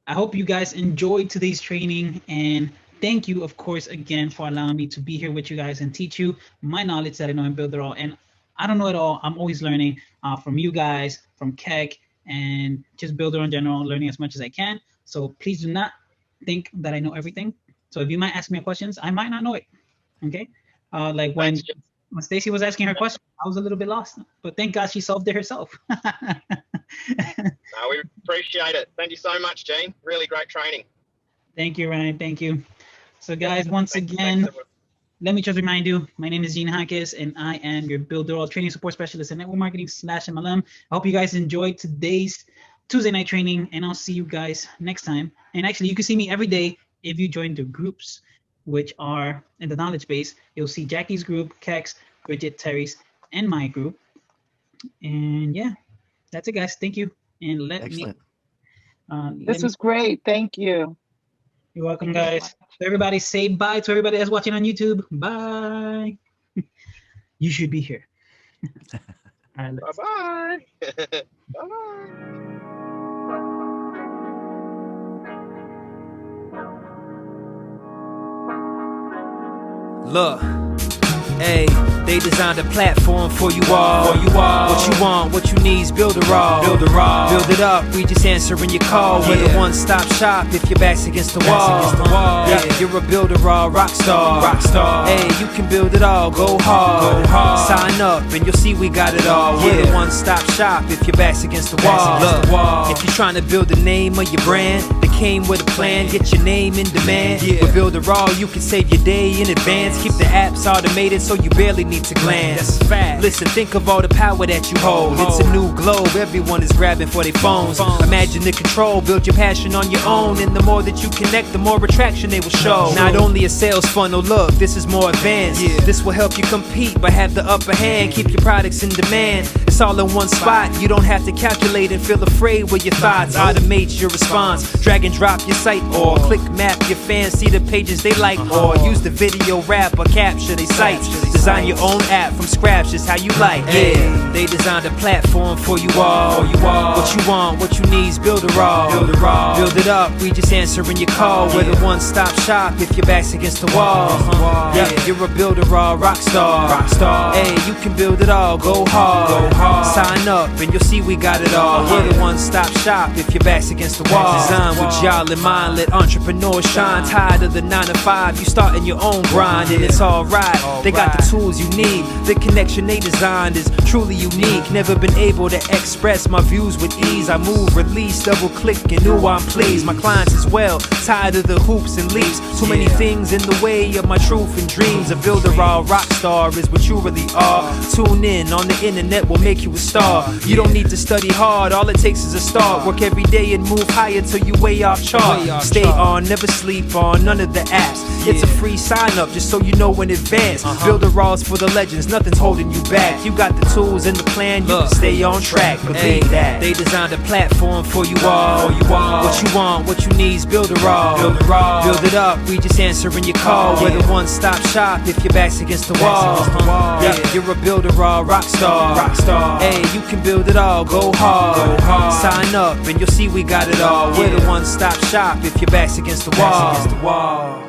I hope you guys enjoyed today's training, and thank you, of course, again for allowing me to be here with you guys and teach you my knowledge that I know in Builderall. And I don't know it all. I'm always learning from you guys, from Keck, and just Builderall in general, learning as much as I can. So please do not think that I know everything. So if you might ask me questions, I might not know it. Okay. Like when Stacy was asking her question, I was a little bit lost, but thank God she solved it herself. We appreciate it. Thank you so much, Gene. Really great training. Thank you, Ryan. Thank you. So guys, once again, let me just remind you, my name is Gene Hankes, and I am your Builderall Training Support Specialist in Network Marketing /MLM. I hope you guys enjoyed today's Tuesday night training, and I'll see you guys next time. And actually, you can see me every day if you join the groups, which are in the knowledge base. You'll see Jackie's group, Kex, Bridget, Terry's, and my group. And yeah, that's it, guys. Thank you. And Excellent. This was great. Thank you. You're welcome, guys. So everybody say bye to everybody that's watching on YouTube. Bye. You should be here. All right, Bye-bye. Bye-bye. Look, hey, they designed a platform for you all. What you want, what you need is Builderall. Build it up, we just answering your call. We're the one-stop shop if your back's against the wall. Yeah, you're a Builderall rock star. Hey, you can build it all, go hard. Sign up and you'll see we got it all. We're the one-stop shop if your back's against the wall. Look, if you're trying to build the name of your brand, they came with a plan, get your name in demand. With Builderall, you can save your day in advance. Keep the apps automated so you barely need to glance. Listen, think of all the power that you hold. It's a new globe, everyone is grabbing for their phones. Imagine the control, build your passion on your own. And the more that you connect, the more attraction they will show. Not only a sales funnel, look, this is more advanced. This will help you compete, but have the upper hand. Keep your products in demand. It's all in one spot. You don't have to calculate and feel afraid with your thoughts. Automate your response. Drag and drop your site or click map your fans. See the pages they like or use the video wrap or capture their sites. Design your own app from scratch, just how you like. Yeah, they designed a platform for you all. What you want, what you need is Builderall. Build it up, we just answering your call. We're the one-stop shop if your back's against the wall. Yeah, you're a Builderall rock star. Hey, you can build it all, go hard. Sign up and you'll see we got it all. We're the one-stop shop if your back's against the wall. Design with y'all in mind, let entrepreneurs shine. Tired of the 9 to 5, you starting your own grind and it's alright. They got the tools you need. The connection they designed is truly unique. Never been able to express my views with ease. I move, release, double click, and ooh, I'm pleased. My clients as well, tired of the hoops and leaps. Too many things in the way of my truth and dreams. A Builderall rock star is what you really are. Tune in on the internet will make you a star. You don't need to study hard, all it takes is a start. Work every day and move higher till you way off chart. Stay on, never sleep on none of the apps. It's a free sign up just so you know in advance. Builderall's for the legends, nothing's holding you back. You got the tools and the plan, you can stay on track. Believe that. They designed a platform for you all. What you want, what you need is Builderall. Build it up, we just answering your call. We're the one-stop shop if your back's against the wall. Yeah, you're a Builderall rock star. Hey, you can build it all, go hard. Sign up and you'll see we got it all. We're the one-stop shop if your back's against the wall.